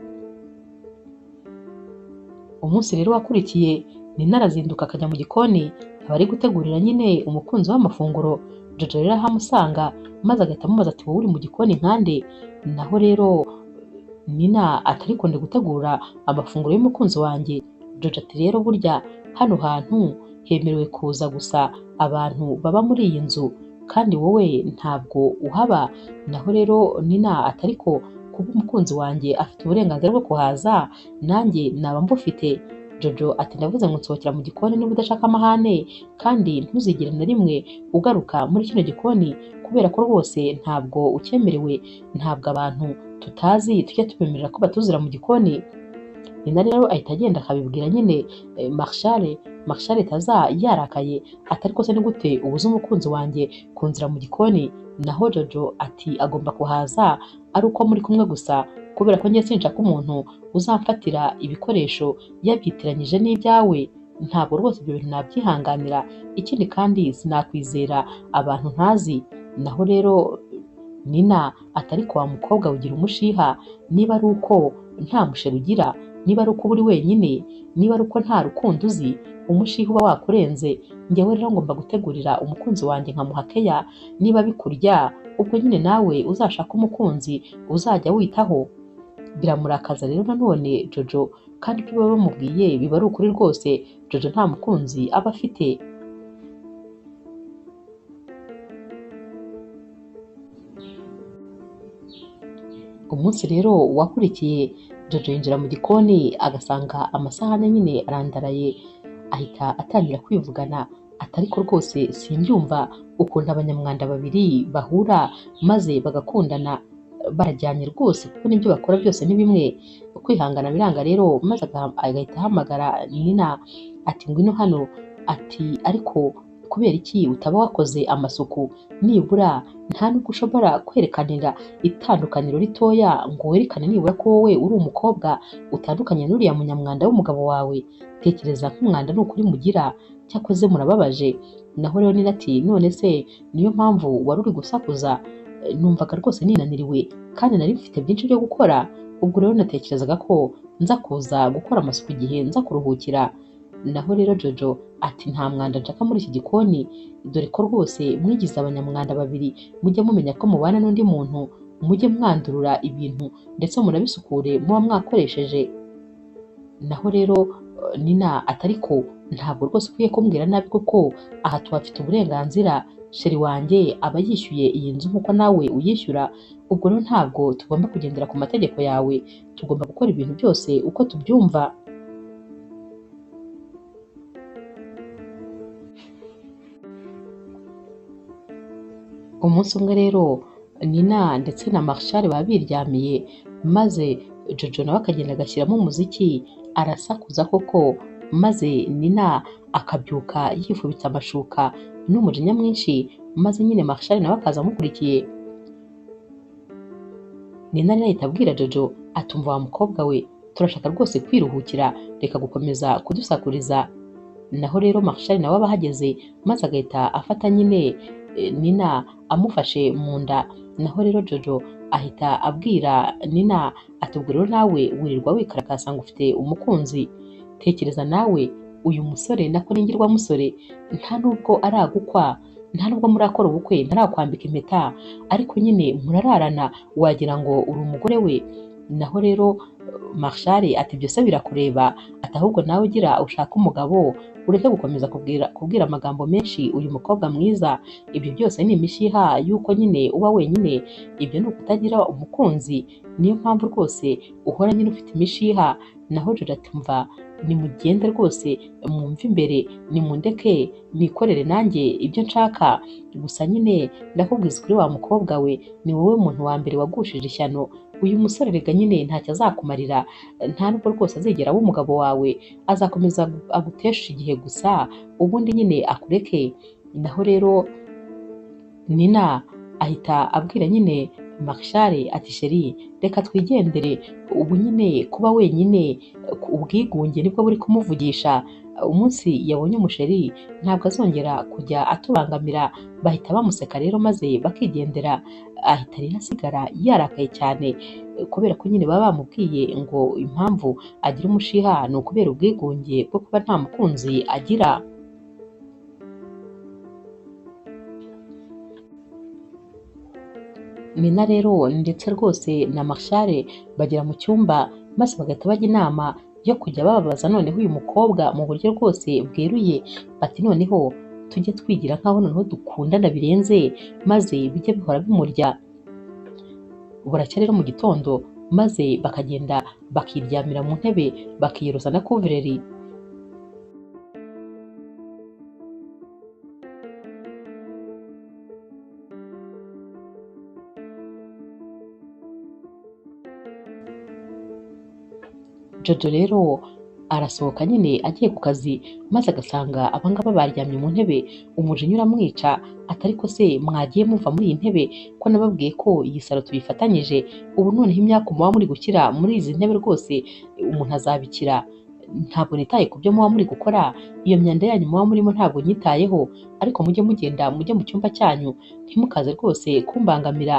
Umunsi rero wakurikiye Nina arazinduka akajya mu gikoni, aba ari gutegurira nyine umukunzi w'amafunguro. Jojo rero ahamusanga maze agahita amubaza ati wowe uri mu gikoni nkande? Naho rero Nina ati ariko ndi gutegura amafunguro y'umukunzi wanjye. Jojo ati rero burya hano hantu hemerewe kuza gusa abantu baba muri iyi nzu, kandi wowe ntabwo uhaba. Naho rero Nina ati ariko kuba umukunzi wanjye afite uburenganzira bwo kuhaza, nanjye naba mbufite. Jojo ati ndavuze ngo nsohokera mu gikoni niba udashaka amahane, kandi ntuzigere na rimwe ugaruka muri kino gikoni, kubera ko rwose ntabwo ucyemerewe, ntabwo abantu tutazi tujya tubemerera ko batuzira mu gikoni. Nina rero ahita agenda akabibwira nyine Marshal. Marshal itaza yarakaye ati ariko se ni gute ubuze umukunzi wanjye kunzira mu gikoni? Naho Jojo ati agomba kuhaza ari uko muri kumwe gusa, kubera ko njye sinshaka umuntu uzamfatira ibikoresho yabyitiranyije n'ibyawe, ntabwo rwose ibyo bintu nabyihanganira, ikindi kandi sinakwizera abantu ntazi. Naho rero Nina ati ariko wa mukobwa ugira umushiha, niba ari uko nta musheri ugira, niba ari uko uri wenyine, niba ari uko nta rukundo uzi, umushiha uba wakurenze. Njyewe rero ngomba gutegurira umukunzi wanjye nkamuha keya, niba bikurya ubwo nyine nawe uzashaka umukunzi uzajya witaho. Biramurakaza rero nanone Jojo, kandi ibyo baba bamubwiye biba ari ukuri rwose. Jojo nta mukunzi aba afite. Umunsi rero wakurikiye Jojo yinjira mu gikoni agasanga amasahane nyine arandaraye, ahita atangira kwivugana ati ariko rwose simbyumva ukuntu abanyamwanda babiri bahura maze bagakundana, barajyanye rwose kuko n'ibyo bakora byose ni bimwe. Kwihangana biranga rero, maze agahita ahamagara Nina ati ngwino hano, ati ariko kubera iki utaba wakoze amasuku? Nibura nta nubwo ushobora kwerekanira itandukaniro ritoya ngo werekane nibura ko wowe uri umukobwa utandukanye n'uriya munyamwanda w'umugabo wawe. Tekereza nk'umwanda ni ukuri mugira, cyakoze murababaje. Naho rero Nina ati none se niyo mpamvu wari uri gusakuza? Numvaga rwose ninaniriwe kandi nari mfite byinshi byo gukora, ubwo rero natekerezaga ko nza kuza gukora amasuku igihe nza kuruhukira. Naho rero Jojo ati nta mwanda nshaka muri iki gikoni, dore ko rwose mwigize abanyamwanda babiri, mujye mumenya ko mubana n'undi muntu, mujye mwandurura ibintu ndetse munabisukure muba mwakoresheje. Naho rero Nina ati ariko ntabwo rwose ukwiye kumbwira nabi, kuko aha tuhafite uburenganzira, sheri wanjye aba yishyuye iyi nzu nk'uko nawe uyishyura, ubwo rero ntabwo tugomba kugendera ku mategeko yawe, tugomba gukora ibintu byose uko tubyumva. Umunsi umwe rero Nina ndetse na Marshal baba biryamiye, maze Jojo nawe akagenda agashyiramo umuziki arasakuza koko, maze Nina akabyuka yifubitse amashuka n'umujinya mwinshi, maze nyine Marshal nawe akaza amukurikiye. Nina rero ahita abwira Jojo atumva wa mukobwa we, turashaka rwose kwiruhukira, reka gukomeza kudusakuriza. Naho rero Marshal nawe aba ahageze, maze agahita afata nyine Nina amufashe mu nda. Naho rero Jojo ahita abwira Nina ati ubwo rero nawe wirirwa wikarakasa ngo ufite umukunzi, tekereza nawe uyu musore nako ningirwa musore nta nubwo aragukwa, nta nubwo murakora ubukwe, ntarakwambika impeta, ariko nyine murararana wagira ngo uri umugore we. Naho rero Marshal ati byose birakureba, ati ahubwo nawe ugira ushaka umugabo ureke gukomeza kubwira amagambo menshi uyu mukobwa mwiza, ibyo byose ni imishiha yuko nyine uba wenyine, ibyo ni ukutagira umukunzi, niyo mpamvu rwose uhora nyine ufite imishiha. Naho Jojo ati mva nimugende rwose mwumve imbere, nimundeke nikorere nanjye ibyo nshaka, gusa nyine ndakubwiza ukuri wa mukobwa we, ni wowe muntu wa mbere wagushije ishyano, uyu musore rega nyine ntacyo azakumarira, nta nubwo rwose azigera aba umugabo wawe, azakomeza agutesha igihe gusa ubundi nyine akureke. Naho rero Nina ahita abwira nyine Marshal ati sheri reka twigendere, ubu nyine kuba wenyine ubwigunge nibwo buri kumuvugisha, umunsi yabonye umusheri ntabwo azongera kujya atubangamira. Bahita bamuseka rero maze bakigendera, ahita rero asigara yarakaye cyane kubera ko nyine baba bamubwiye ngo impamvu agira umushiha ni ukubera ubwigunge bwo kuba nta mukunzi agira. Nina rero ndetse rwose na Marshal bagera mu cyumba maze bagahita bajya inama yo kujya bababaza noneho uyu mukobwa mu buryo rwose bweruye, bati noneho tujye twigira nkaho noneho dukundana birenze maze bijye bihora bimurya. Buracya rero mu gitondo maze bakagenda bakiryamira mu ntebe bakiyorosa na kuvureri. Jojo rero arasohoka nyine agiye ku kazi maze agasanga abangaba baryamye mu ntebe, umujinya uramwica ati ariko se mwagiye muva muri iyi ntebe ko nababwiye ko iyi salo tuyifatanyije, ubu noneho imyaka muba muri gukira muri izi ntebe rwose umuntu azabikira, ntabwo nitaye ku byo muba muri gukora, iyo myanda yanyu muba murimo ntabwo nyitayeho, ariko mujye mugenda mujye mu cyumba cyanyu, ntimukaze rwose kumbangamira.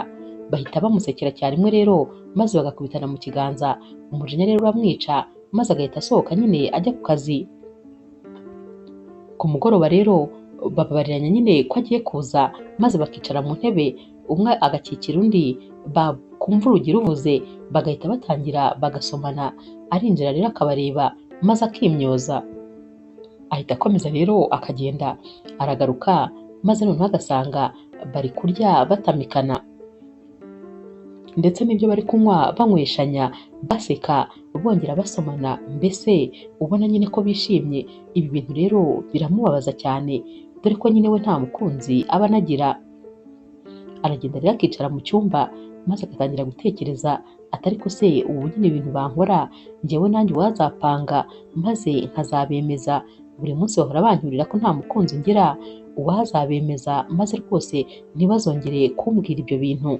Bahita bamusekera rimwe rero maze bagakubitana mu kiganza, umujinya rero uramwica maze agahita asohoka nyine ajya ku kazi. Ku mugoroba rero bababariranya nyine ko agiye kuza maze bakicara mu ntebe, umwe agakikira undi, bakumva urugi ruvuze bagahita batangira bagasomana, arinjira rero akabareba maze akimyoza, ahita akomeza rero akagenda, aragaruka maze noneho agasanga bari kurya batamikana ndetse n'ibyo bari kunywa banyweshanya baseka bongera basomana, mbese ubona nyine ko bishimye. Ibi bintu rero biramubabaza cyane dore ko nyine we nta mukunzi aba anagira. Aragenda rero akicara mu cyumba maze agatangira gutekereza ati ariko se ubu nyine ibintu bankora njyewe nanjye uwazapanga maze nkazabemeza, buri munsi bahora bancyurira ko nta mukunzi ngira, uwazabemeza maze rwose ntibazongere kumbwira ibyo bintu.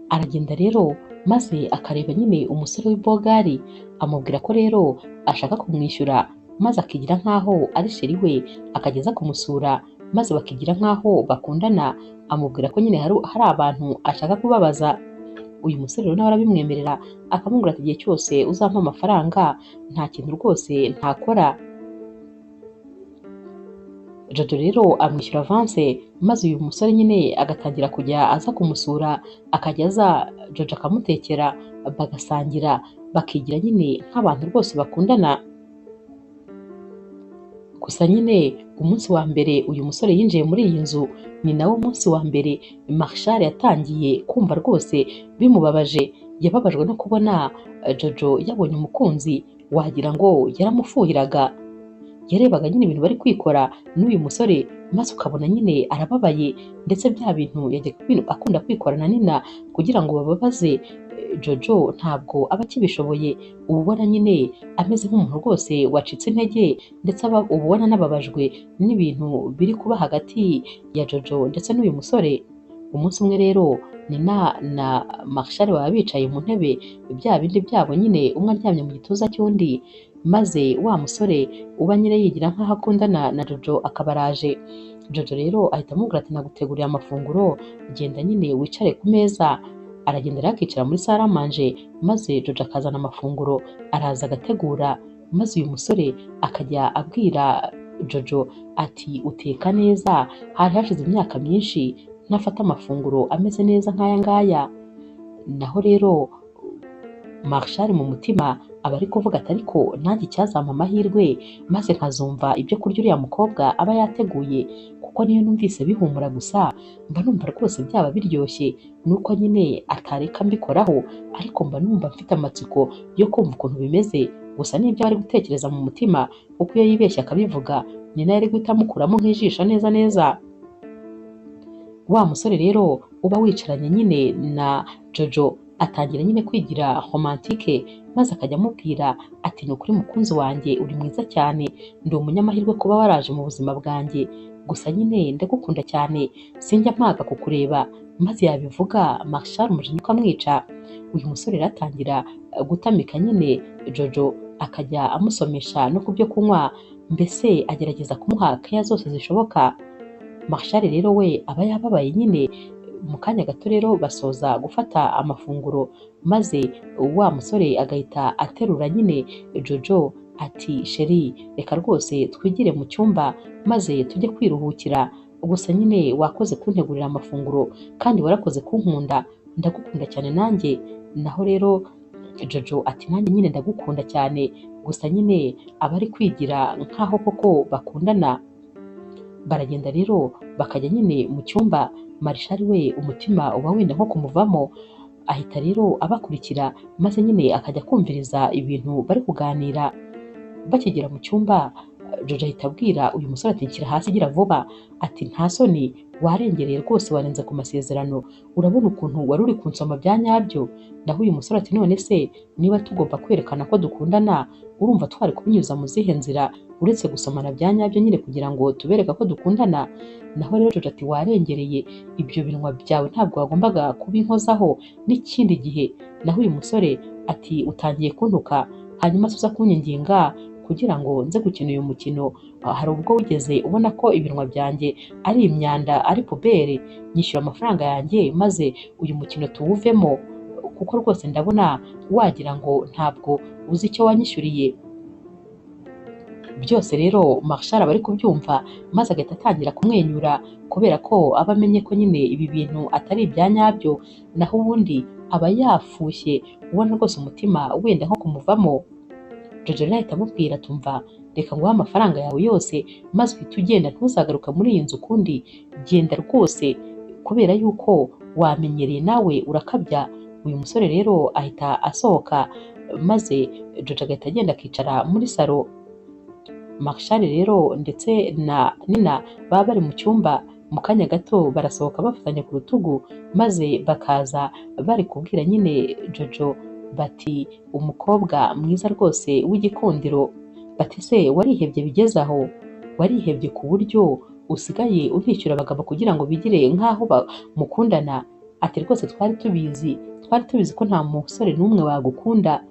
Aragenda rero maze akareba nyine umusore w'ibogari, amubwira ko rero ashaka kumwishyura maze akigira nkaho ari sheri we, akageza kumusura maze bakigira nkaho bakundana, amubwira ko nyine hari abantu ashaka kubabaza. Uyu musore rero nawe arabimwemerera akamubwira ati igihe cyose uzampa amafaranga nta kintu rwose ntakora. Jojo rero amwishyura avance maze uyu musore nyine agatangira kujya aza kumusura, akajya aza Jojo akamutekera bagasangira bakigira nyine nk'abantu rwose bakundana. Gusa nyine umunsi wa mbere uyu musore yinjiye muri iyi nzu ni nawo munsi wa mbere Marshal yatangiye kumva rwose bimubabaje, yababajwe no kubona Jojo yabonye umukunzi wagira ngo yaramufuhiraga. Yarebaga nyine ibintu bari kwikora n'uyu musore maze ukabona nyine arababaye, ndetse bya bintu yajyaga akunda kwikorana Nina kugira ngo bababaze Jojo ntabwo aba akibishoboye, uba ubona nyine ameze nk'umuntu rwose wacitse intege, ndetse uba ubona anababajwe n'ibintu biri kuba hagati ya Jojo ndetse n'uyu musore. Umunsi umwe rero Nina na Marshal baba bicaye mu ntebe bya bindi byabo nyine, umwe aryamye mu gituza cy'undi, maze wa musore uba nyine yigira nk'aho akundana na Jojo akaba araje. Jojo rero ahita amubwira ati naguteguriye amafunguro, genda nyine wicare ku meza. Aragenda rero akicara muri salle à manger, maze Jojo akazana amafunguro araza agategura, maze uyu musore akajya abwira Jojo ati uteka neza, hari hashize imyaka myinshi ntafata amafunguro ameze neza nk'aya ngaya. Naho rero Marshal mu mutima aba ari kuvuga ati ariko nanjye icyazampa amahirwe maze nkazumva ibyo kurya uriya mukobwa aba yateguye, kuko niyo numvise bihumura gusa mba numva rwose byaba biryoshye, nuko nyine atareka mbikoraho, ariko mba numva mfite amatsiko yo kumva ukuntu bimeze. Gusa n'ibyo ari gutekereza mu mutima, kuko iyo yibeshye akabivuga ni nayo ari guhita amukuramo nk'ijisho neza neza. Wa musore rero uba wicaranye nyine na Jojo atangira nyine kwigira romantike, maze akajya amubwira ati ni ukuri mukunzi wanjye uri mwiza cyane, ndi umunyamahirwe kuba waraje mu buzima bwanjye, gusa nyine ndagukunda cyane sinjya mpaga kukureba. Maze yabivuga Marshal umujinya ukamwica. Uyu musore rero atangira gutamika nyine Jojo, akajya amusomesha no ku byo kunywa, mbese agerageza kumuha keya zose zishoboka. Marshal rero we aba yababaye nyine. Mu kanya gato rero basoza gufata amafunguro, maze wa musore agahita aterura nyine Jojo ati sheri reka rwose twigire mu cyumba maze tujye kwiruhukira, gusa nyine wakoze kuntegurira amafunguro kandi warakoze kunkunda, ndagukunda cyane nanjye. Naho rero Jojo ati nanjye nyine ndagukunda cyane, gusa nyine aba ari kwigira nk'aho koko bakundana. Baragenda rero bakajya nyine mu cyumba. Marshal we umutima uba wenda nko kumuvamo, ahita rero abakurikira, maze nyine akajya kumviriza ibintu bari kuganira. Bakigera mu cyumba, Jojo ahita abwira uyu musore ati nshyira hasi gira vuba, ati nta soni warengereye rwose, warenze ku masezerano, urabona ukuntu wari uri kunsoma bya nyabyo. Naho uyu musore ati none se niba tugomba kwerekana ko dukundana, urumva twari kubinyuza mu zihe nzira uretse gusomana bya nyabyo nyine kugira ngo tubereka ko dukundana? Naho rero Jojo ati warengereye, ibyo binwa byawe ntabwo wagombaga kubinkozaho n'ikindi gihe. Naho uyu musore ati utangiye kuntuka, hanyuma suza kunyinginga kugira ngo nze gukina uyu mukino. Hari ubwo wigeze ubona ko ibinwa byanjye ari imyanda, ari pubere? Nyishyura amafaranga yanjye maze uyu mukino tuwuvemo, kuko rwose ndabona wagira ngo ntabwo uzi icyo wanyishyuriye. Byose rero Marshal aba ari kubyumva, maze agahita atangira kumwenyura kubera ko aba amenye ko nyine ibi bintu atari ibya nyabyo. Naho ubundi aba yafushye ubona rwose umutima wenda nko kumuvamo. Jojo rero ahita amubwira tumva reka nguhe amafaranga yawe yose maze uhite ugenda, ntuzagaruka muri iyi nzu ukundi, genda rwose kubera yuko wamenyereye nawe urakabya. Uyu musore rero ahita asohoka, maze Jojo agahita agenda akicara muri salo. Marshal rero ndetse na Nina baba bari mu cyumba. Mu kanya gato barasohoka bafatanya ku rutugu, maze bakaza bari kubwira nyine Jojo bati umukobwa mwiza rwose w'igikundiro. Bati se warihebye bigeze aho? Warihebye ku buryo usigaye unishyura abagabo kugira ngo bigire nk'aho mukundana? Ati rwose twari tubizi ko nta musore n'umwe wagukunda,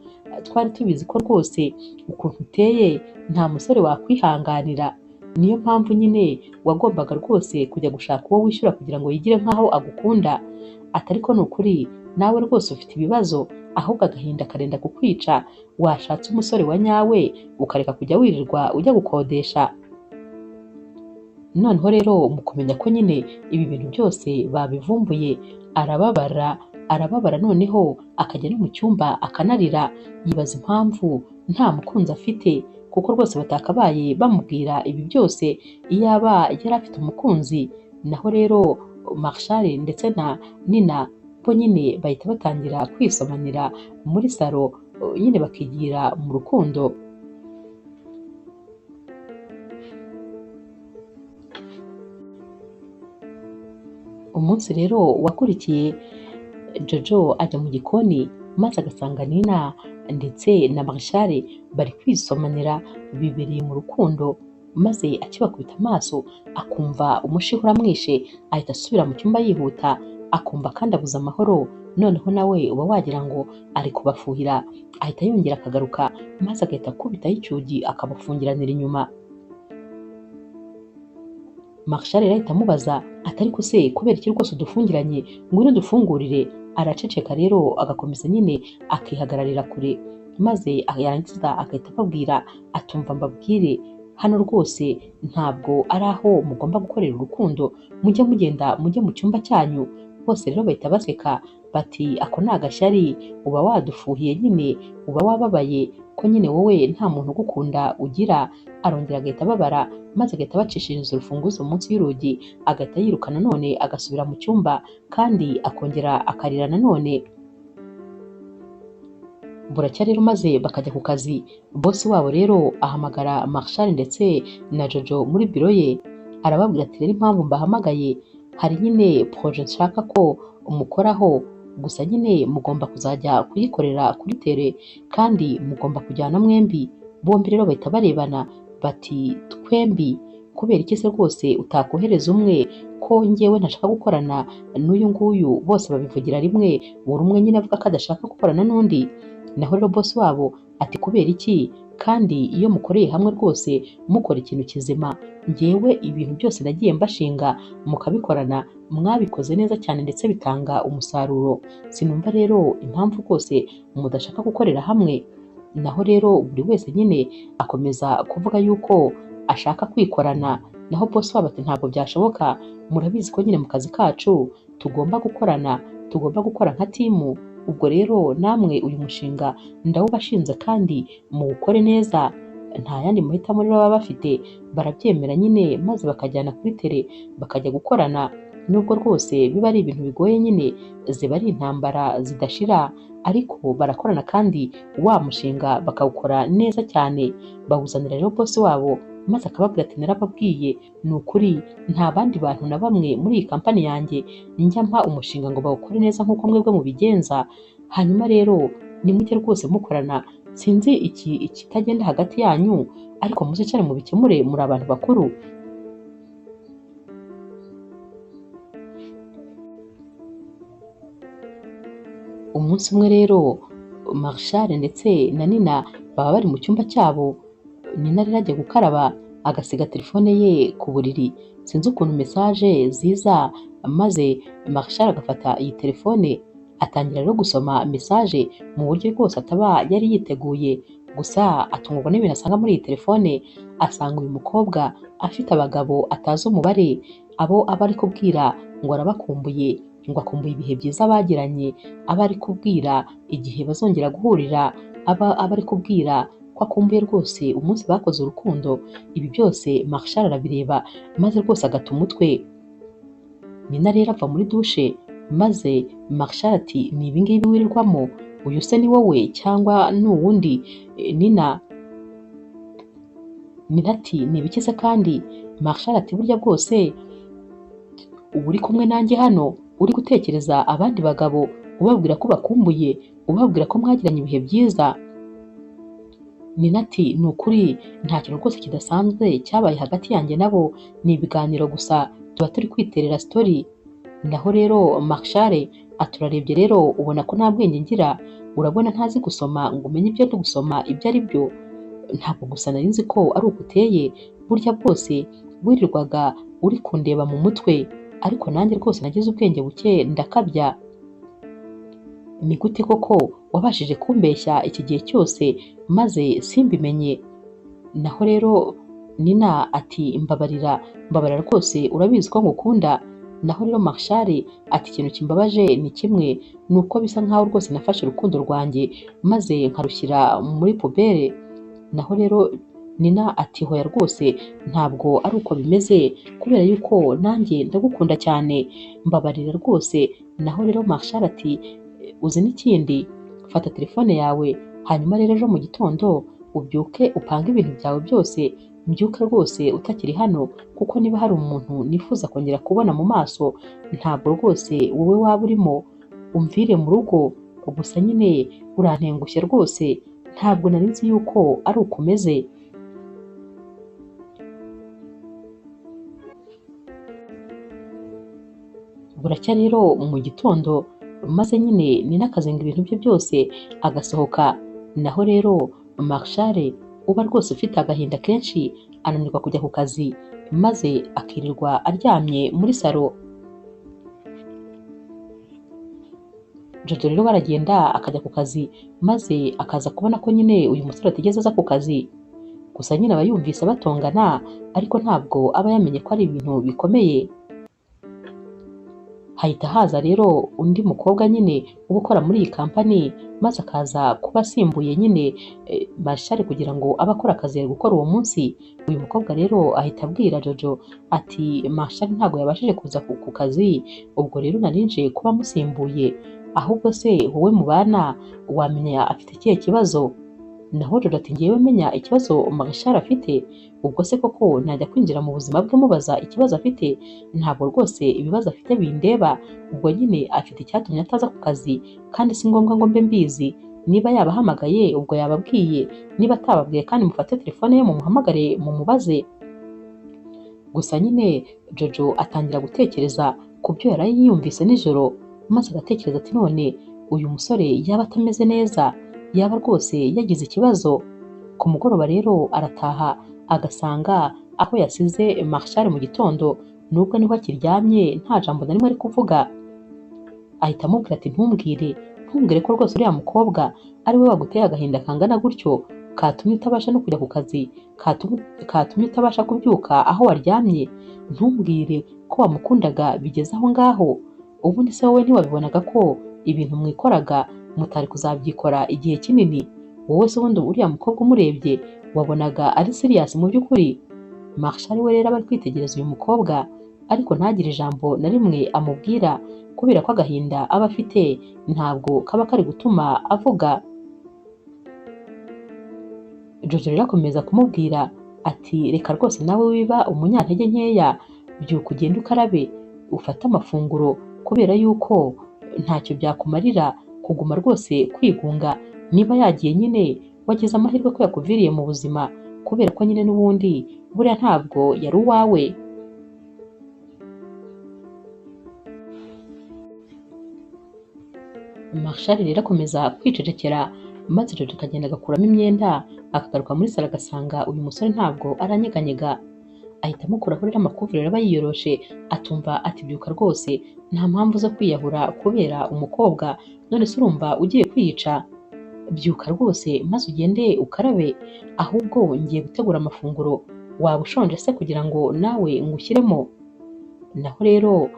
twari tubizi ko rwose ukuntu uteye nta musore wakwihanganira, niyo mpamvu nyine wagombaga rwose kujya gushaka uwo wishyura kugira ngo yigire nk'aho agukunda. Ati ariko ni ukuri nawe rwose ufite ibibazo, ahubwo agahinda karenda kukwica, washatse umusore wa nyawe ukareka kujya wirirwa ujya gukodesha. Noneho rero mu kumenya ko nyine ibi bintu byose babivumbuye, arababara noneho akajya no mu cyumba akanarira, yibaza impamvu nta mukunzi afite, kuko rwose batakabaye bamubwira ibi byose iyaba yari afite umukunzi. Naho rero Marshal ndetse na Nina bo nyine bahita batangira kwisomanira muri salo, nyine bakigira mu rukundo. Umunsi rero wakurikiye, Jojo ajya mu gikoni maze agasanga Nina ndetse na Marshal bari kwisomanira bibereye mu rukundo, maze akibakubita amaso akumva umushiha uramwishe, ahita asubira mu cyumba yihuta, akumva kandi abuze amahoro, noneho nawe uba wagira ngo ari kubafuhira, ahita yongera akagaruka maze agahita akubitaho icyugi akabafungiranira inyuma. Marshal rero ahita amubaza ati ariko se kubera iki rwose udufungiranye, ngwino dufungurire. Araceceka rero agakomeza nyine akihagararira kure, maze yarangiza agahita ababwira atumva mbabwire, hano rwose ntabwo ari aho mugomba gukorera urukundo, mujye mugenda mujye mu cyumba cyanyu. Bose rero bahita baseka bati ako ni agashyari, uba wadufuhiye nyine, uba wababaye ko nyine wowe nta muntu ugukunda ugira. Arongera agahita ababara maze agahita abacishiriza urufunguzo munsi y'urugi, agahita yiruka nanone agasubira mu cyumba kandi akongera akarira nanone. Buracya rero maze bakajya ku kazi. Bosi wabo rero ahamagara Marshal ndetse na Jojo muri biro ye, arababwira ati rero impamvu mbahamagaye, hari nyine proje nshaka ko umukoraho, gusa nyine mugomba kuzajya kuyikorera kuri tere kandi mugomba kujyana mwembi. Bombi rero bahita barebana bati twembi, kubera iki se rwose utakohereza umwe, ko njyewe ntashaka gukorana n'uyu nguyu, bose babivugira rimwe, buri umwe nyine avuga ko adashaka gukorana n'undi. Naho rero bosi wabo ati kubera iki, kandi iyo mukoreye hamwe rwose mukora ikintu kizima, njyewe ibintu byose nagiye mbashinga mukabikorana, mwabikoze neza cyane ndetse bitanga umusaruro, sinumva rero impamvu rwose mudashaka gukorera hamwe. Naho rero buri wese nyine akomeza kuvuga yuko ashaka kwikorana, naho bosi wabo ati ntabwo byashoboka, murabizi ko nyine mu kazi kacu tugomba gukorana, tugomba gukora nka timu. Ubwo rero namwe uyu mushinga ndawubashinze kandi muwukore neza, nta yandi mahitamo rero baba bafite, barabyemera nyine maze bakajyana kuri tere bakajya gukorana. Nubwo rwose biba ari ibintu bigoye nyine, ziba ari intambara zidashira, ariko barakorana kandi wa mushinga bakawukora neza cyane. Bawuzanira rero bosi wabo maze akababwira ati narababwiye, ni ukuri nta bandi bantu na bamwe muri iyi kampani yanjye njya mpa umushinga ngo bawukore neza nk'uko mwebwe mubigenza. Hanyuma rero nimujye rwose mukorana, sinzi ikitagenda hagati yanyu, ariko muzicare mubikemure, muri abantu bakuru. Umunsi umwe rero Marshal ndetse na Nina baba bari mu cyumba cyabo. Nina rero ajya gukaraba agasiga telefone ye ku buriri, sinzi ukuntu mesaje ziza, maze Marshal agafata iyi telefone atangira rero gusoma mesaje mu buryo rwose ataba yari yiteguye. Gusa atungurwa n'ibintu asanga muri iyi telefone, asanga uyu mukobwa afite abagabo atazi umubare, abo aba ari kubwira ngo arabakumbuye, ngo akumbuye ibihe byiza bagiranye, aba ari kubwira igihe bazongera guhurira, aba ari kubwira ko akumbuye rwose umunsi bakoze urukundo. Ibi byose Marshal arabireba maze rwose agata umutwe. Nina rero ava muri dushe maze Marshal ati ni ibi ngibi wirirwamo, uyu se ni wowe cyangwa ni uwundi? Nina ati ni ibiki se kandi? Marshal ati burya bwose uba uri kumwe nanjye hano, uri gutekereza abandi bagabo, ubabwira ko bakumbuye, ubabwira ko mwagiranye ibihe byiza. Nina ati ni ukuri nta kintu rwose kidasanzwe cyabaye hagati yanjye nabo, ni ibiganiro gusa, tuba turi kwiterera story. Naho rero Marshal ati urarebye rero ubona ko nta bwenge ngira, urabona ntazi gusoma ngo umenye ibyo ndi gusoma ibyo ari byo. Ntabwo gusa nari nzi ko ari uko uteye, burya bwose wirirwaga uri kundeba mu mutwe, ariko nanjye rwose nagize ubwenge buke ndakabya. Ni gute koko wabashije kumbeshya iki gihe cyose maze simbimenye? Naho rero Nina ati mbabarira rwose, urabizi ko ngukunda. Naho rero Marshal ati ikintu kimbabaje ni kimwe, ni uko bisa nkaho rwose nafashe urukundo rwanjye maze nkarushyira muri pubere. Naho rero Nina ati hoya rwose ntabwo ari uko bimeze, kubera yuko nanjye ndagukunda cyane, mbabarira rwose. Naho rero Marshal ati uzi n'ikindi, fata telefone yawe, hanyuma rero ejo mu gitondo ubyuke upange ibintu byawe byose, mbyuke rwose utakiri hano, kuko niba hari umuntu nifuza kongera kubona mu maso, ntabwo rwose wowe waba urimo. Umvire mu rugo, gusa nyine urantengushye rwose, ntabwo nari nzi yuko ari uko umeze. Buracya rero mu gitondo maze nyine ni n'akazi ngo ibintu bye byose agasohoka. Naho rero Marshal uba rwose ufite agahinda kenshi ananirwa kujya ku kazi maze akirirwa aryamye muri salo. Jojo rero baragenda akajya ku kazi maze akaza kubona ko nyine uyu musore atigeze aza ku kazi. Gusa nyine aba yumvise batongana ariko ntabwo aba yamenye ko ari ibintu bikomeye. Hahita haza rero undi mukobwa nyine uba ukora muri iyi kampani maze akaza kuba asimbuye nyine Marshal kugira ngo abe akora akazi yari gukora uwo munsi. Uyu mukobwa rero ahita abwira Jojo ati Marshal ntabwo yabashije kuza ku kazi, ubwo rero nari nje kuba musimbuye, ahubwo se wowe mubana wamenya afite ikihe kibazo? Naho Jojo ati ngewe menya ikibazo Marshal afite? Ubwo se koko najya kwinjira mu buzima bwe mubaza ikibazo afite? Ntabwo rwose ibibazo afite bindeba, ubwo nyine afite icyatumye ataza ku kazi kandi si ngombwa ngo mbe mbizi. Niba yabahamagaye ubwo yababwiye, niba atababwiye kandi mufate telefone ye mumuhamagare mumubaze. Gusa nyine Jojo atangira gutekereza ku byo yari yumvise nijoro, maze agatekereza ati none uyu musore yaba atameze neza, yaba rwose yagize ikibazo. Ku mugoroba rero arataha agasanga aho yasize Marshal mu gitondo, nubwo niho akiryamye nta jambo na rimwe ari kuvuga. Ahita amubwira ati ntumbwire ko rwose uriya mukobwa ari we waguteye agahinda kangana gutyo, katumye utabasha no kujya ku kazi, katumye utabasha kubyuka aho waryamye. Ntumbwire ko wamukundaga bigeze aho ngaho. Ubundi se wowe ntiwabibonaga ko ibintu mwikoraga mutari kuzabyikora igihe kinini? Wowe se ubundi uriya mukobwa umurebye wabonaga ari serious mu by'ukuri? Marshal we rero aba ari kwitegereza uyu mukobwa ariko ntagire ijambo na rimwe amubwira kubera ko agahinda aba afite ntabwo kaba kari gutuma avuga. Jojo rero akomeza kumubwira ati reka rwose nawe wiba umunyantege nkeya, byuka ugende ukarabe ufate amafunguro kubera yuko ntacyo byakumarira kuguma rwose kwigunga. Niba yagiye nyine wagize amahirwe ko yakuviriye mu buzima, kubera ko nyine n'ubundi buriya ntabwo yari uwawe. Marshal rero akomeza kwicecekera maze Jojo akagenda agakuramo imyenda akagaruka muri salo agasanga uyu musore ntabwo aranyeganyega. Ahita amukuraho rero amakuvureri aba yiyoroshe, atumva ati byuka rwose nta mpamvu zo kwiyahura kubera umukobwa, none se urumva ugiye kwiyica? Byuka rwose maze ugende ukarabe, ahubwo ngiye gutegura amafunguro, waba ushonje se kugira ngo nawe ngushyiremo? Naho rero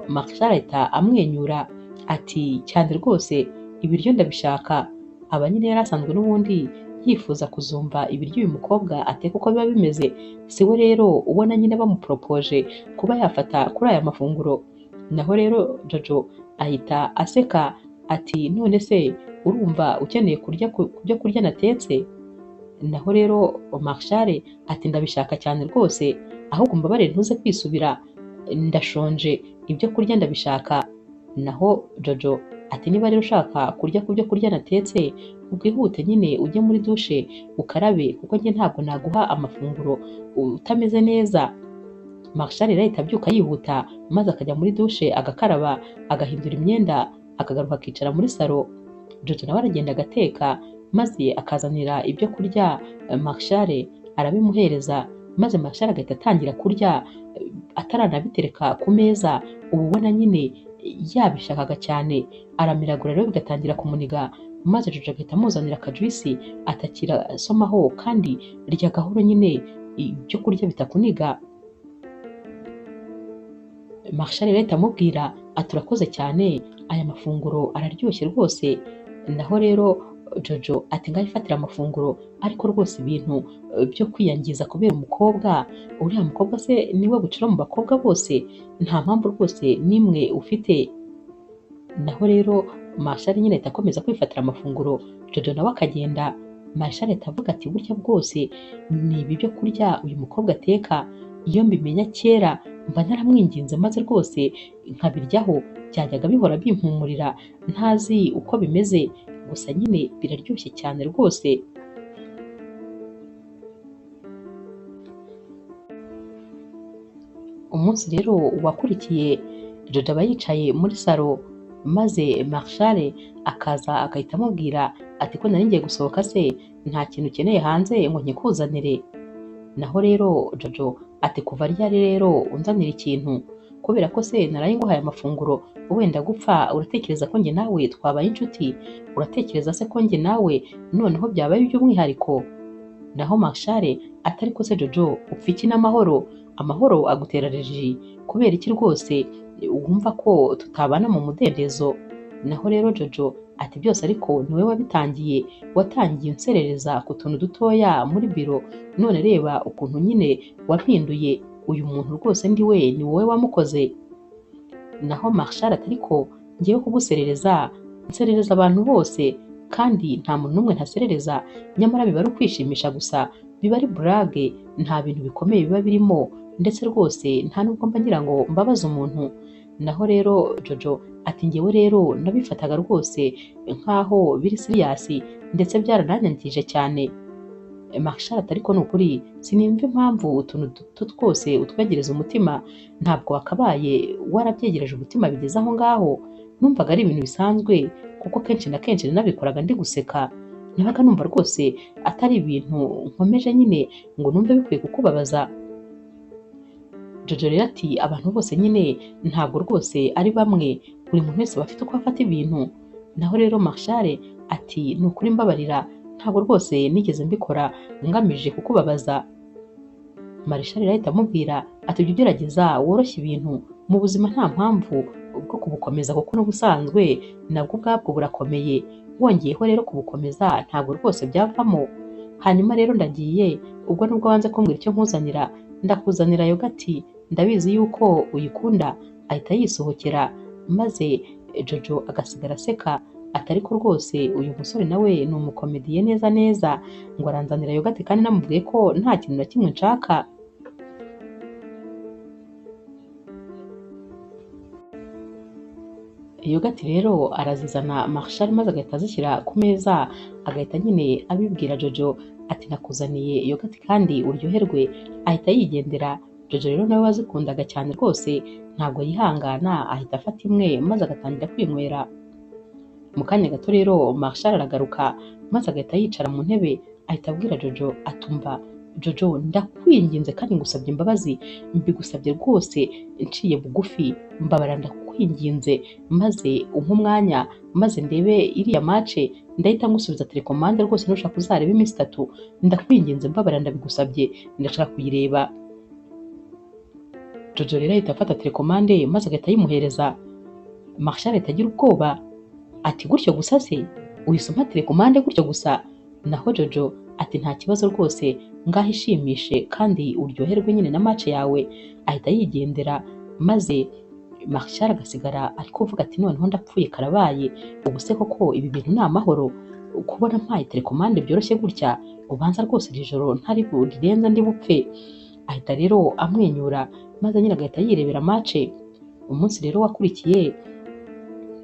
Marshal ahita amwenyura ati cyane rwose ibiryo ndabishaka. Aba nyine yari asanzwe n'ubundi yifuza kuzumva ibiryo uyu mukobwa ateka uko biba bimeze, si we rero ubona nyine bamuporopoje kuba yafata kuri aya mafunguro. Naho rero Jojo ahita aseka ati none se urumva ukeneye kurya ku byo kurya natetse? Naho rero Marshal ati ndabishaka cyane rwose, ahubwo mbabarire ntuze kwisubira, ndashonje ibyo kurya ndabishaka. Naho Jojo ati niba rero ushaka kurya ku byo kurya natetse ubwihute nyine ujye muri dushe ukarabe, kuko njye ntabwo naguha amafunguro utameze neza. Marshal rero ahita abyuka yihuta maze akajya muri dushe agakaraba agahindura imyenda akagaruka akicara muri salo. Jojo nawe aragenda agateka maze akazanira ibyo kurya Marshal arabimuhereza, maze Marshal agahita atangira kurya ataranabitereka ku meza. Uba ubona nyine yabishakaga cyane, aramiragura rero bigatangira kumuniga, maze Jojo agahita amuzanira akajuisi atakira asomaho kandi rya gahoro nyine ibyo kurya bitakuniga. Marshal rero ahita amubwira ati urakoze cyane, aya mafunguro araryoshye rwose. Naho rero Jojo ati ngaho ifatira amafunguro, ariko rwose ibintu byo kwiyangiza kubera umukobwa, uriya mukobwa se niwe bucura mu bakobwa bose? Nta mpamvu rwose n'imwe ufite. Naho rero Marshal nyine ahita akomeza kwifatira amafunguro, Jojo nawe akagenda. Marshal ahita avuga ati burya bwose ni ibi byo kurya uyu mukobwa ateka, iyo mbimenya kera mba naramwinginze maze rwose nkabiryaho, byajyaga bihora bimpumurira ntazi uko bimeze, gusa nyine biraryoshye cyane rwose. Umunsi rero wakurikiye Jojo aba yicaye muri salo maze Marshal akaza agahita amubwira ati ko nari ngiye gusohoka se nta kintu ukeneye hanze ngo nkikuzanire. Naho rero Jojo ati kuva ryari rero unzanira ikintu, kubera ko se naraye nguhaye amafunguro wenda gupfa uratekereza ko njye nawe twabaye inshuti? Uratekereza se ko njye nawe noneho byabaye iby'umwihariko? Naho Marshal ati ariko se Jojo upfa iki n'amahoro? Amahoro agutera reji kubera iki rwose wumva ko tutabana mu mudendezo? Naho rero Jojo ati byose ariko niwe wabitangiye, watangiye unserereza ku tuntu dutoya muri biro, none reba ukuntu nyine wampinduye, uyu muntu rwose ndi we ni wowe wamukoze. Naho Marshal ati ariko ngiye kuguserereza, nserereza abantu bose kandi nta muntu n'umwe ntaserereza, nyamara biba ari ukwishimisha gusa, biba ari burage, nta bintu bikomeye biba birimo, ndetse rwose nta nubwo mba ngira ngo mbabaze umuntu. Naho rero Jojo ati njyewe rero nabifataga rwose nk'aho biri siriyasi ndetse byarananyangije cyane. Marshal ati ariko ni ukuri sinimva impamvu utuntu duto twose utwegereza umutima, ntabwo wakabaye warabyegereje umutima bigeze aho ngaho. Numvaga ari ibintu bisanzwe kuko kenshi na kenshi nabikoraga ndi guseka, nabaga numva rwose atari ibintu nkomeje nyine ngo numve bikwiye kukubabaza. Jojo rero ati abantu bose nyine ntabwo rwose ari bamwe, buri muntu wese aba afite uko afata ibintu. Naho rero Marshal ati ni ukuri mbabarira, ntabwo rwose nigeze mbikora ngamije kukubabaza. Marshal ahita amubwira ati ujye ugerageza woroshye ibintu mu buzima, nta mpamvu bwo kubukomeza kuko n'ubusanzwe nabwo ubwabwo burakomeye, wongeyeho rero kubukomeza ntabwo rwose byavamo. Hanyuma rero ndagiye, ubwo nubwo wanze kumbwira icyo nkuzanira, ndakuzanira yogati, ndabizi yuko uyikunda. Ahita yisohokera maze Jojo agasigara aseka ati ariko rwose uyu musore nawe ni umukomediye neza neza, ngo aranzanira yogati kandi namubwiye ko nta kintu na kimwe nshaka. Yogati rero arazizana Marshal maze agahita azishyira ku meza, agahita nyine abibwira Jojo ati nakuzaniye yogati kandi uryoherwe. Ahita yigendera. Jojo rero nawe wazikundaga cyane rwose ntabwo yihangana, ahita afata imwe maze agatangira kwinywera. Mu kanya gato rero Marshal aragaruka maze agahita yicara mu ntebe, ahita abwira Jojo atumva Jojo ndakwinginze kandi ngusabye imbabazi, mbigusabye rwose nciye bugufi, mbabara ndakwinginze maze umpe umwanya maze ndebe iriya mace, ndahita ngusubiza telekomande rwose nushaka uzareba iminsi 3, ndakwinginze mbabara ndabigusabye ndashaka kuyireba. Jojo rero ahita afata telekomande maze agahita yimuhereza. Marshal ahita agira ubwoba ati gutyo gusa se uyisoma telekomande gutyo gusa? Naho Jojo ati nta kibazo rwose, ngaho ishimishe kandi uryoherwe nyine na mace yawe. Ahita yigendera maze Marshal agasigara ari kuvuga ati noneho ndapfuye karabaye, ubu se koko ibi bintu ni amahoro? Kubona mpaye telekomande byoroshye gutya, ubanza rwose iri joro ntari burirenza ndi bupfe. Ahita rero amwenyura maze nyine agahita yirebera mace. Umunsi rero wakurikiye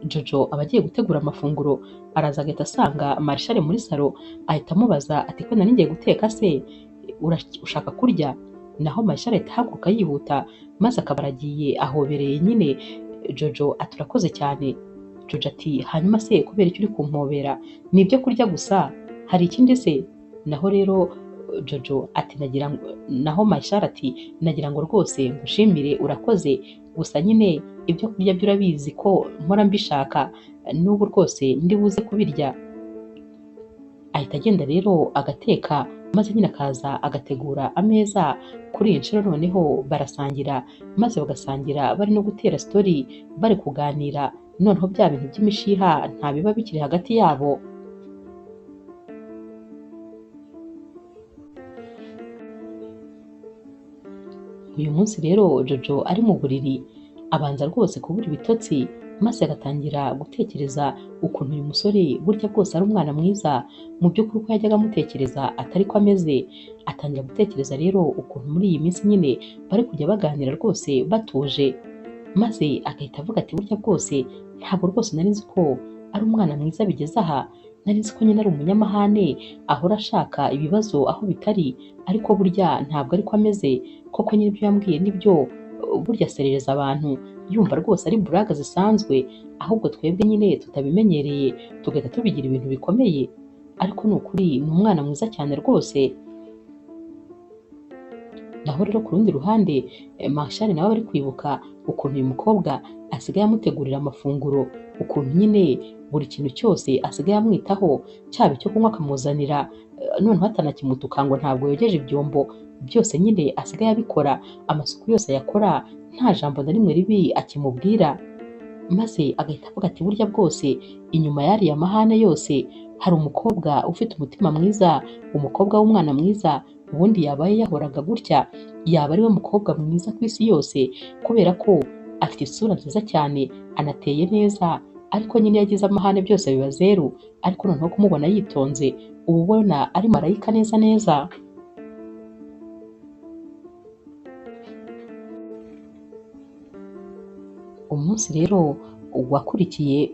Jojo aba agiye gutegura amafunguro, araza agahita asanga Marshal muri salo, ahita amubaza ati ko nari ngiye guteka se ushaka kurya? Naho Marshal ahita ahaguruka yihuta maze akaba aragiye ahobereye nyine Jojo ati urakoze cyane. Jojo ati hanyuma se kubera icyo uri kumpobera, ni ibyo kurya gusa hari ikindi se? Naho rero Jojo ati naho Marshal ati nagira ngo rwose ngushimire urakoze, gusa nyine ibyo kurya byo urabizi ko mpora mbishaka, n'ubu rwose ndi buze kubirya. Ahita agenda rero agateka maze nyine akaza agategura ameza. Kuri iyi nshuro noneho barasangira maze bagasangira bari no gutera story, bari kuganira, noneho bya bintu by'imishiha nta biba bikiri hagati yabo. Uyu munsi rero Jojo ari mu buriri abanza rwose kubura ibitotsi, maze agatangira gutekereza ukuntu uyu musore burya bwose ari umwana mwiza. Mu by'ukuri uko yajyaga amutekereza atari ko ameze. Atangira gutekereza rero ukuntu muri iyi minsi nyine bari kujya baganira rwose batuje, maze agahita avuga ati burya bwose ntabwo rwose nari nzi ko ari umwana mwiza bigeze aha, nari nzi ko nyine ari umunyamahane ahora ashaka ibibazo aho bitari, ariko burya ntabwo ariko ameze koko. Nyine ibyo yambwiye nibyo, burya aserereza abantu yumva rwose ari buraga zisanzwe, ahubwo twebwe nyine tutabimenyereye tugahita tubigira ibintu bikomeye, ariko ni ukuri ni umwana mwiza cyane rwose. Naho rero ku rundi ruhande Marshal nawe ari kwibuka ukuntu uyu mukobwa asigaye amutegurira amafunguro, ukuntu nyine buri kintu cyose asigaye amwitaho, cyaba icyo kunywa akamuzanira, noneho atanakimutuka ngo ntabwo yogeje ibyombo, byose nyine asigaye abikora, amasuku yose ayakora, nta jambo na rimwe ribi akimubwira. Maze agahita avuga ati burya bwose inyuma y'ariya mahane yose hari umukobwa ufite umutima mwiza, umukobwa w'umwana mwiza, ubundi yabaye yahoraga gutya yaba ari we mukobwa mwiza ku isi yose, kubera ko afite isura nziza cyane, anateye neza, ariko nyine iyo agize amahane byose biba zeru, ariko noneho kumubona yitonze uba ubona ari marayika neza neza. Umunsi rero wakurikiye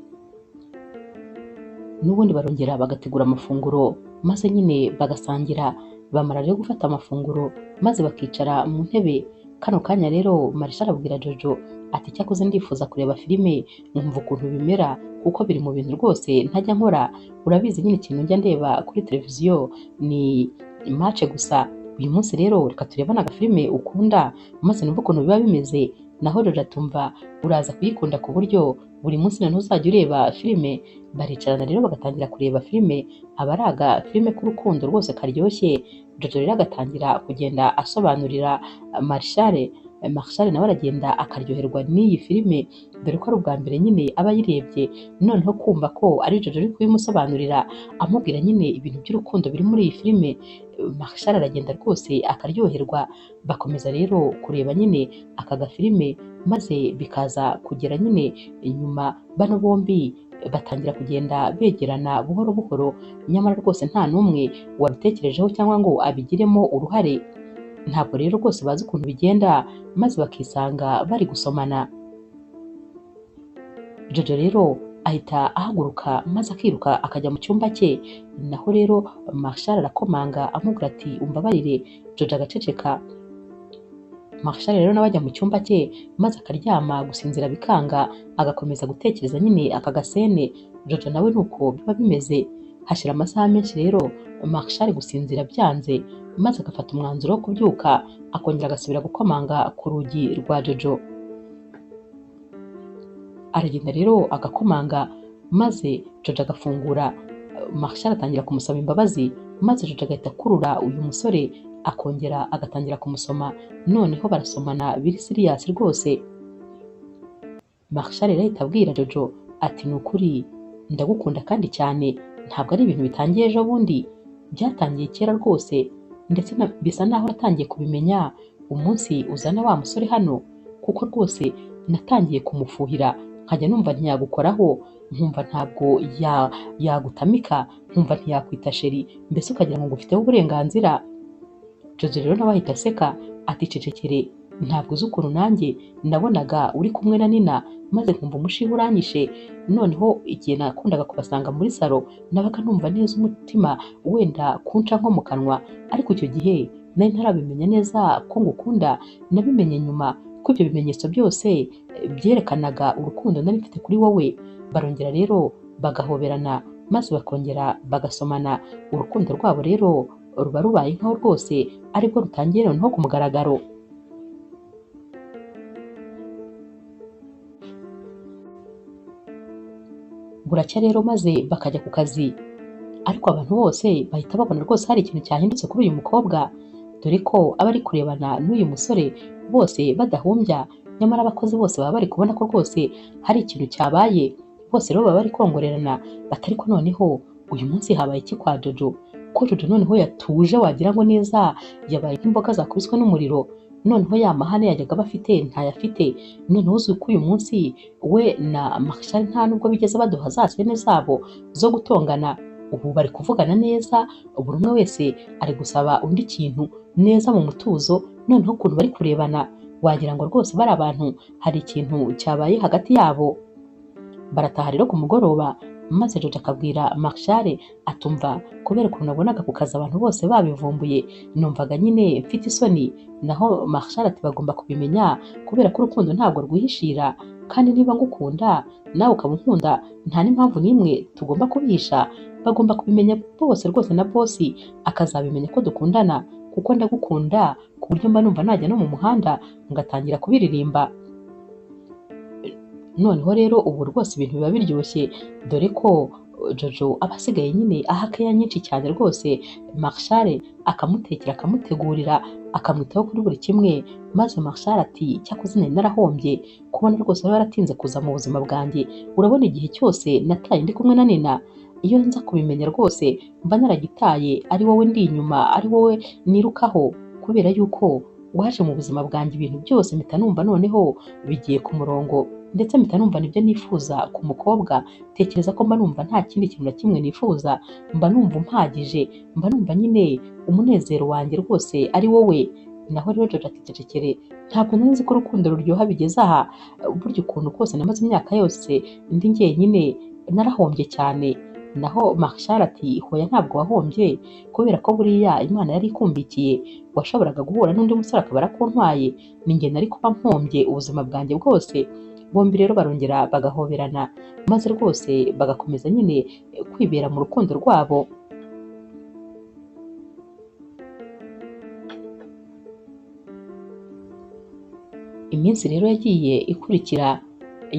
n'ubundi barongera bagategura amafunguro, maze nyine bagasangira, bamara rero gufata amafunguro maze bakicara mu ntebe. Kano kanya rero Marshal abwira Jojo ati cyakoze ndifuza kureba filime nkumva ukuntu bimera, kuko biri mu bintu rwose ntajya nkora, urabizi nyine ikintu njya ndeba kuri televiziyo ni match gusa, uyu munsi rero reka turebane agafilime ukunda maze numva ukuntu biba bimeze. Naho Jojo atumva uraza kuyikunda ku buryo buri munsi noneho uzajya ureba filime. Baricarana rero bagatangira kureba filime, aba ari agafilime k'urukundo rwose karyoshye. Jojo rero agatangira kugenda asobanurira Marshal, Marshal nawe aragenda akaryoherwa n'iyi filime, dore ko ari ubwa mbere nyine aba ayirebye, noneho kumva ko ari Jojo uri kubimusobanurira amubwira nyine ibintu by'urukundo biri muri iyi filime, Marshal aragenda rwose akaryoherwa. Bakomeza rero kureba nyine aka gafilime, maze bikaza kugera nyine inyuma bano bombi batangira kugenda begerana buhoro buhoro, nyamara rwose nta n'umwe wabitekerejeho cyangwa ngo abigiremo uruhare. Ntabwo rero rwose bazi ukuntu bigenda, maze bakisanga bari gusomana. Jojo rero ahita ahaguruka maze akiruka akajya mu cyumba cye, naho rero Marshal arakomanga amubwira ati umbabarire. Jojo agaceceka. Marshal rero nawe ajya mu cyumba cye maze akaryama, gusinzira bikanga, agakomeza gutekereza nyine aka gasene. Jojo nawe nuko biba bimeze. Hashira amasaha menshi rero Marshal gusinzira byanze, maze agafata umwanzuro wo kubyuka akongera agasubira gukomanga ku rugi rwa Jojo. Aragenda rero agakomanga maze Jojo agafungura. Marshal atangira kumusaba imbabazi, maze Jojo agahita akurura uyu musore akongera agatangira kumusoma, noneho barasomana biri serious rwose. Marshal rero ahita abwira Jojo ati ni ukuri ndagukunda kandi cyane, ntabwo ari ibintu bitangiye ejo bundi, byatangiye kera rwose, ndetse bisa naho natangiye kubimenya umunsi uzana wa musore hano, kuko rwose natangiye kumufuhira nkajya numva ntiyagukoraho, nkumva ntabwo yagutamika, nkumva ntiyakwita sheri, mbese ukagira ngo ngufiteho uburenganzira. Jojo rero nawe ahita aseka ati cecekere, ntabwo uzi ukuntu nanjye nabonaga uri kumwe na Nina, maze nkumva umushiha uranyishe. Noneho igihe nakundaga kubasanga muri salo nabaga numva neza umutima wenda kunca nko mu kanwa, ariko icyo gihe nari ntarabimenya neza ko ngukunda, nabimenye nyuma ko ibyo bimenyetso byose byerekanaga urukundo nari mfite kuri wowe. Barongera rero bagahoberana maze bakongera bagasomana. Urukundo rwabo rero ruba rubaye nkaho rwose aribwo rutangiye noneho ku mugaragaro. Buracya rero maze bakajya ku kazi, ariko abantu bose bahita babona rwose hari ikintu cyahindutse kuri uyu mukobwa, dore ko aba ari kurebana n'uyu musore bose badahumbya, nyamara abakozi bose baba bari kubona ko rwose hari ikintu cyabaye. Bose rero baba bari kongorerana batari ko noneho uyu munsi habaye iki kwa Jojo, ko Jojo noneho yatuje wagira ngo neza yabaye nk'imboga zakubiswe n'umuriro, noneho ya mahane yajyaga bafite ntayafite, noneho uzi ko uyu munsi we na Marshal nta nubwo bigeze baduha za sene zabo zo gutongana. Ubu bari kuvugana neza, buri umwe wese ari gusaba undi kintu neza mu mutuzo, noneho ukuntu bari kurebana wagira ngo rwose bari abantu hari ikintu cyabaye hagati yabo. Barataha rero ku mugoroba maze Jojo akabwira Marshal atumva kubera ukuntu nabonaga ku kazi abantu bose babivumbuye numvaga nyine mfite isoni, naho Marshal ati bagomba kubimenya kubera ko urukundo ntabwo rwihishira, kandi niba ngukunda nawe ukaba unkunda nta n'impamvu n'imwe tugomba kubihisha, bagomba kubimenya bose rwose, na boss akazabimenya ko dukundana kuko ndagukunda ku buryo mba numva najya no mu muhanda ngatangira kubiririmba. Noneho rero ubu rwose ibintu biba biryoshye, dore ko Jojo aba asigaye nyine aha keya nyinshi cyane rwose, Marshal akamutekera akamutegurira akamwitaho kuri buri kimwe, maze Marshal ati cyakoze nari narahombye kubona rwose wari waratinze kuza mu buzima bwanjye, urabona igihe cyose nataye ndi kumwe na Nina, iyo nza kubimenya rwose mba naragitaye, ari wowe ndi inyuma, ari wowe nirukaho, kubera yuko waje mu buzima bwanjye ibintu byose mpita numva noneho bigiye ku murongo, ndetse mpita numva nibyo nifuza ku mukobwa, tekereza ko mba numva nta kindi kintu na kimwe nifuza, mba numva mpagije, mba numva nyine umunezero wanjye rwose ari wowe. Naho rero Jojo ati cecekere, ntabwo nari nzi ko urukundo ruryoha bigeze aha, burya ukuntu kose namaze imyaka yose ndi njyenyine narahombye cyane. Naho Marshal ati hoya ntabwo wahombye, kubera ko buriya Imana yari ikumbikiye, washoboraga guhura n'undi musore akaba arakuntwaye, ninjye nari kuba mpombye ubuzima bwanjye bwose. Bombi rero barongera bagahoberana, maze rwose bagakomeza nyine kwibera mu rukundo rwabo. Iminsi rero yagiye ikurikira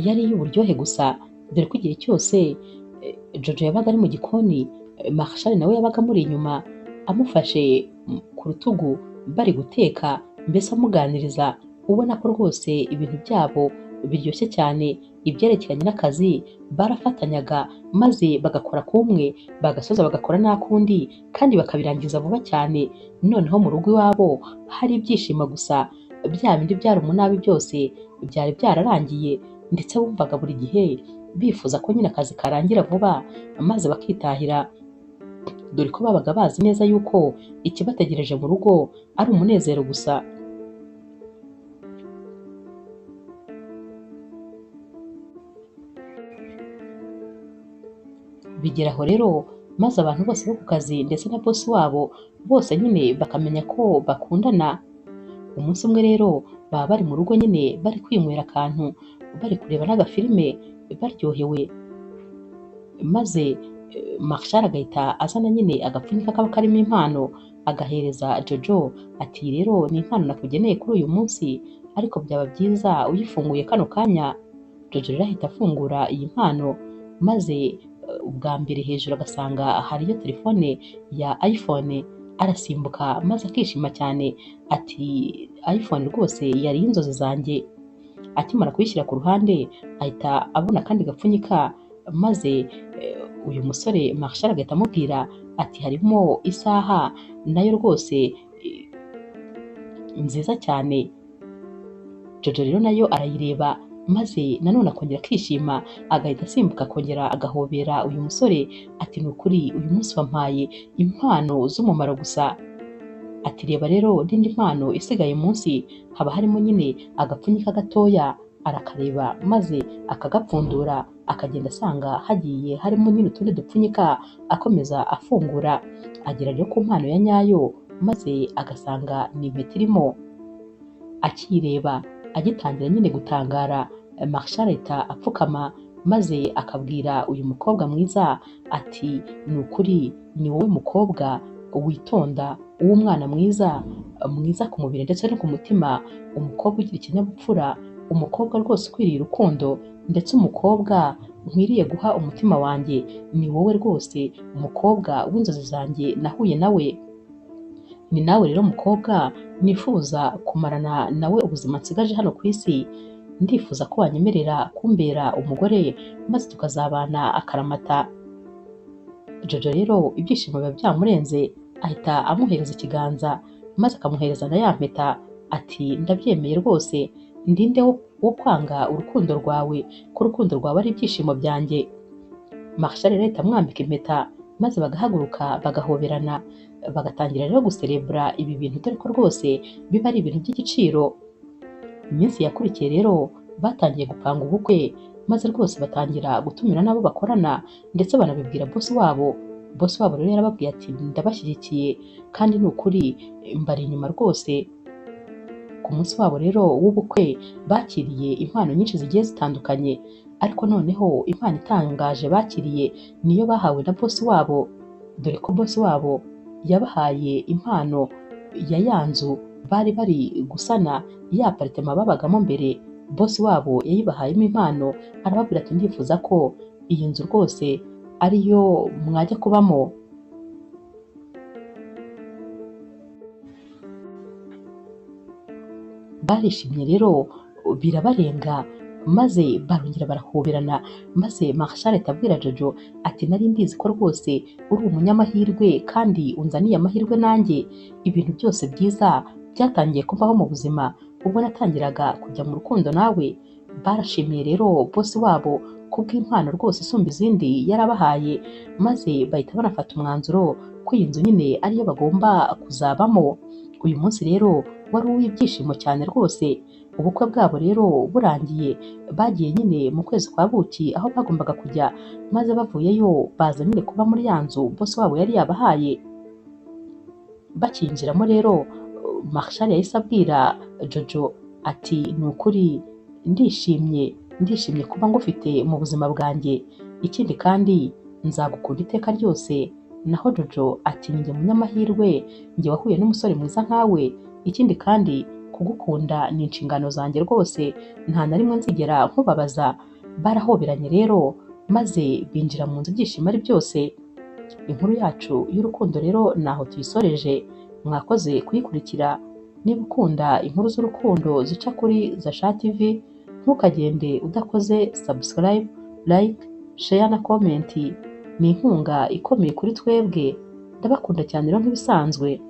yari iy'uburyohe gusa, dore ko igihe cyose Jojo yabaga ari mu gikoni, Marshal nawe yabaga amuri inyuma amufashe ku rutugu bari guteka, mbese amuganiriza, ubona ko rwose ibintu byabo biryoshye cyane. Ibyerekeranye n'akazi barafatanyaga maze bagakora kumwe, bagasoza bagakora n'akundi, kandi bakabirangiza vuba cyane. Noneho mu rugo iwabo hari ibyishimo gusa, bya bindi byari umunabi byose byari byararangiye, ndetse bumvaga buri gihe bifuza ko nyine akazi karangira vuba maze bakitahira, dore ko babaga bazi neza yuko ikibategereje mu rugo ari umunezero gusa. Bigeraho rero maze abantu bose bo ku kazi ndetse na boss wabo bose nyine bakamenya ko bakundana. Umunsi umwe rero baba bari mu rugo nyine bari kwinywera akantu, bari kureba n'agafilime baryohewe, maze Marshal agahita azana nyine agapfunyika kaba karimo impano agahereza Jojo, ati rero ni impano nakugeneye kuri uyu munsi, ariko byaba byiza uyifunguye kano kanya. Jojo rero ahita afungura iyi mpano, maze ubwa mbere hejuru agasanga hariyo telefone ya iPhone, arasimbuka maze akishima cyane, ati iPhone rwose yari inzozi zanjye. Akimara kuyishyira ku ruhande ahita abona akandi gapfunyika, maze uyu musore Marshal agahita amubwira ati harimo isaha nayo rwose nziza cyane. Jojo rero nayo arayireba, maze nanone akongera akishima, agahita asimbuka akongera agahobera uyu musore, ati ni ukuri uyu munsi wampaye impano z'umumaro gusa. Ati reba rero n'indi mpano isigaye munsi, haba harimo nyine agapfunyika gatoya. Arakareba maze akagapfundura, akagenda asanga hagiye harimo nyine utundi dupfunyika, akomeza afungura, agera rero ku mpano ya nyayo, maze agasanga ni impeta irimo. Akireba agitangira nyine gutangara, Marshal ahita apfukama maze akabwira uyu mukobwa mwiza ati ni ukuri ni wowe mukobwa witonda, uw'umwana mwiza, mwiza ku mubiri ndetse no ku mutima, umukobwa ugira ikinyabupfura, umukobwa rwose ukwiriye urukundo, ndetse umukobwa nkwiriye guha umutima wanjye, ni wowe rwose umukobwa w'inzozi zanjye nahuye nawe. Ni nawe rero mukobwa nifuza kumarana nawe ubuzima nsigaje hano ku isi, ndifuza ko wanyemerera kumbera umugore maze tukazabana akaramata. Jojo rero ibyishimo biba byamurenze, ahita amuhereza ikiganza maze akamuhereza na ya mpeta, ati ndabyemeye rwose, ndinde wo kwanga urukundo rwawe, ko urukundo rwawe ari ibyishimo byanjye. Marshal rero ahita amwambika impeta, maze bagahaguruka bagahoberana, bagatangira rero guserebura ibi bintu, dore ko rwose biba ari ibintu by'igiciro. Iminsi yakurikiye rero batangiye gupanga ubukwe, maze rwose batangira gutumira n'abo bakorana ndetse banabibwira bosi wabo. Bosi wabo rero yarababwiye ati ndabashyigikiye kandi ni ukuri mbari inyuma rwose. Ku munsi wabo rero w'ubukwe bakiriye impano nyinshi zigiye zitandukanye, ariko noneho impano itangaje bakiriye niyo bahawe na bosi wabo, dore ko bosi wabo yabahaye impano ya ya nzu bari bari gusana, ya aparitema babagamo mbere. Bosi wabo yayibahayemo impano, arababwira ati ndifuza ko iyi nzu rwose ariyo mwajya kubamo. Barishimye rero birabarenga, maze barongera barahoberana, maze Marshal ahita abwira Jojo ati nari mbizi ko rwose uri umunyamahirwe kandi unzaniye amahirwe nanjye. Ibintu byose byiza byatangiye kubaho mu buzima ubwo natangiraga kujya mu rukundo nawe. Barashimiye rero bosi wabo kubw'impano rwose isumba izindi yarabahaye, maze bahita banafata umwanzuro ko iyi nzu nyine ariyo bagomba kuzabamo. Uyu munsi rero wari uw'ibyishimo cyane rwose. Ubukwe bwabo rero burangiye, bagiye nyine mu kwezi kwa buki aho bagombaga kujya, maze bavuyeyo baza nyine kuba muri ya nzu bosi wabo yari yabahaye. Bakinjiramo rero Marshal yahise abwira Jojo ati ni ukuri ndishimye kuba ngufite mu buzima bwanjye, ikindi kandi nzagukunda iteka ryose. Naho Jojo ati njye munyamahirwe, njye wahuye n'umusore mwiza nkawe, ikindi kandi kugukunda ni inshingano zanjye rwose, nta na rimwe nzigera nkubabaza. Barahoberanye rero maze binjira mu nzu ibyishimo ari byose. Inkuru yacu y'urukundo rero naho tuyisoreje. Mwakoze kuyikurikira. Niba ukunda inkuru z'urukundo zica kuri Zasha TV, ntukagende udakoze subscribe, like, share na comment. Ni inkunga ikomeye kuri twebwe. Ndabakunda cyane rero nk'ibisanzwe.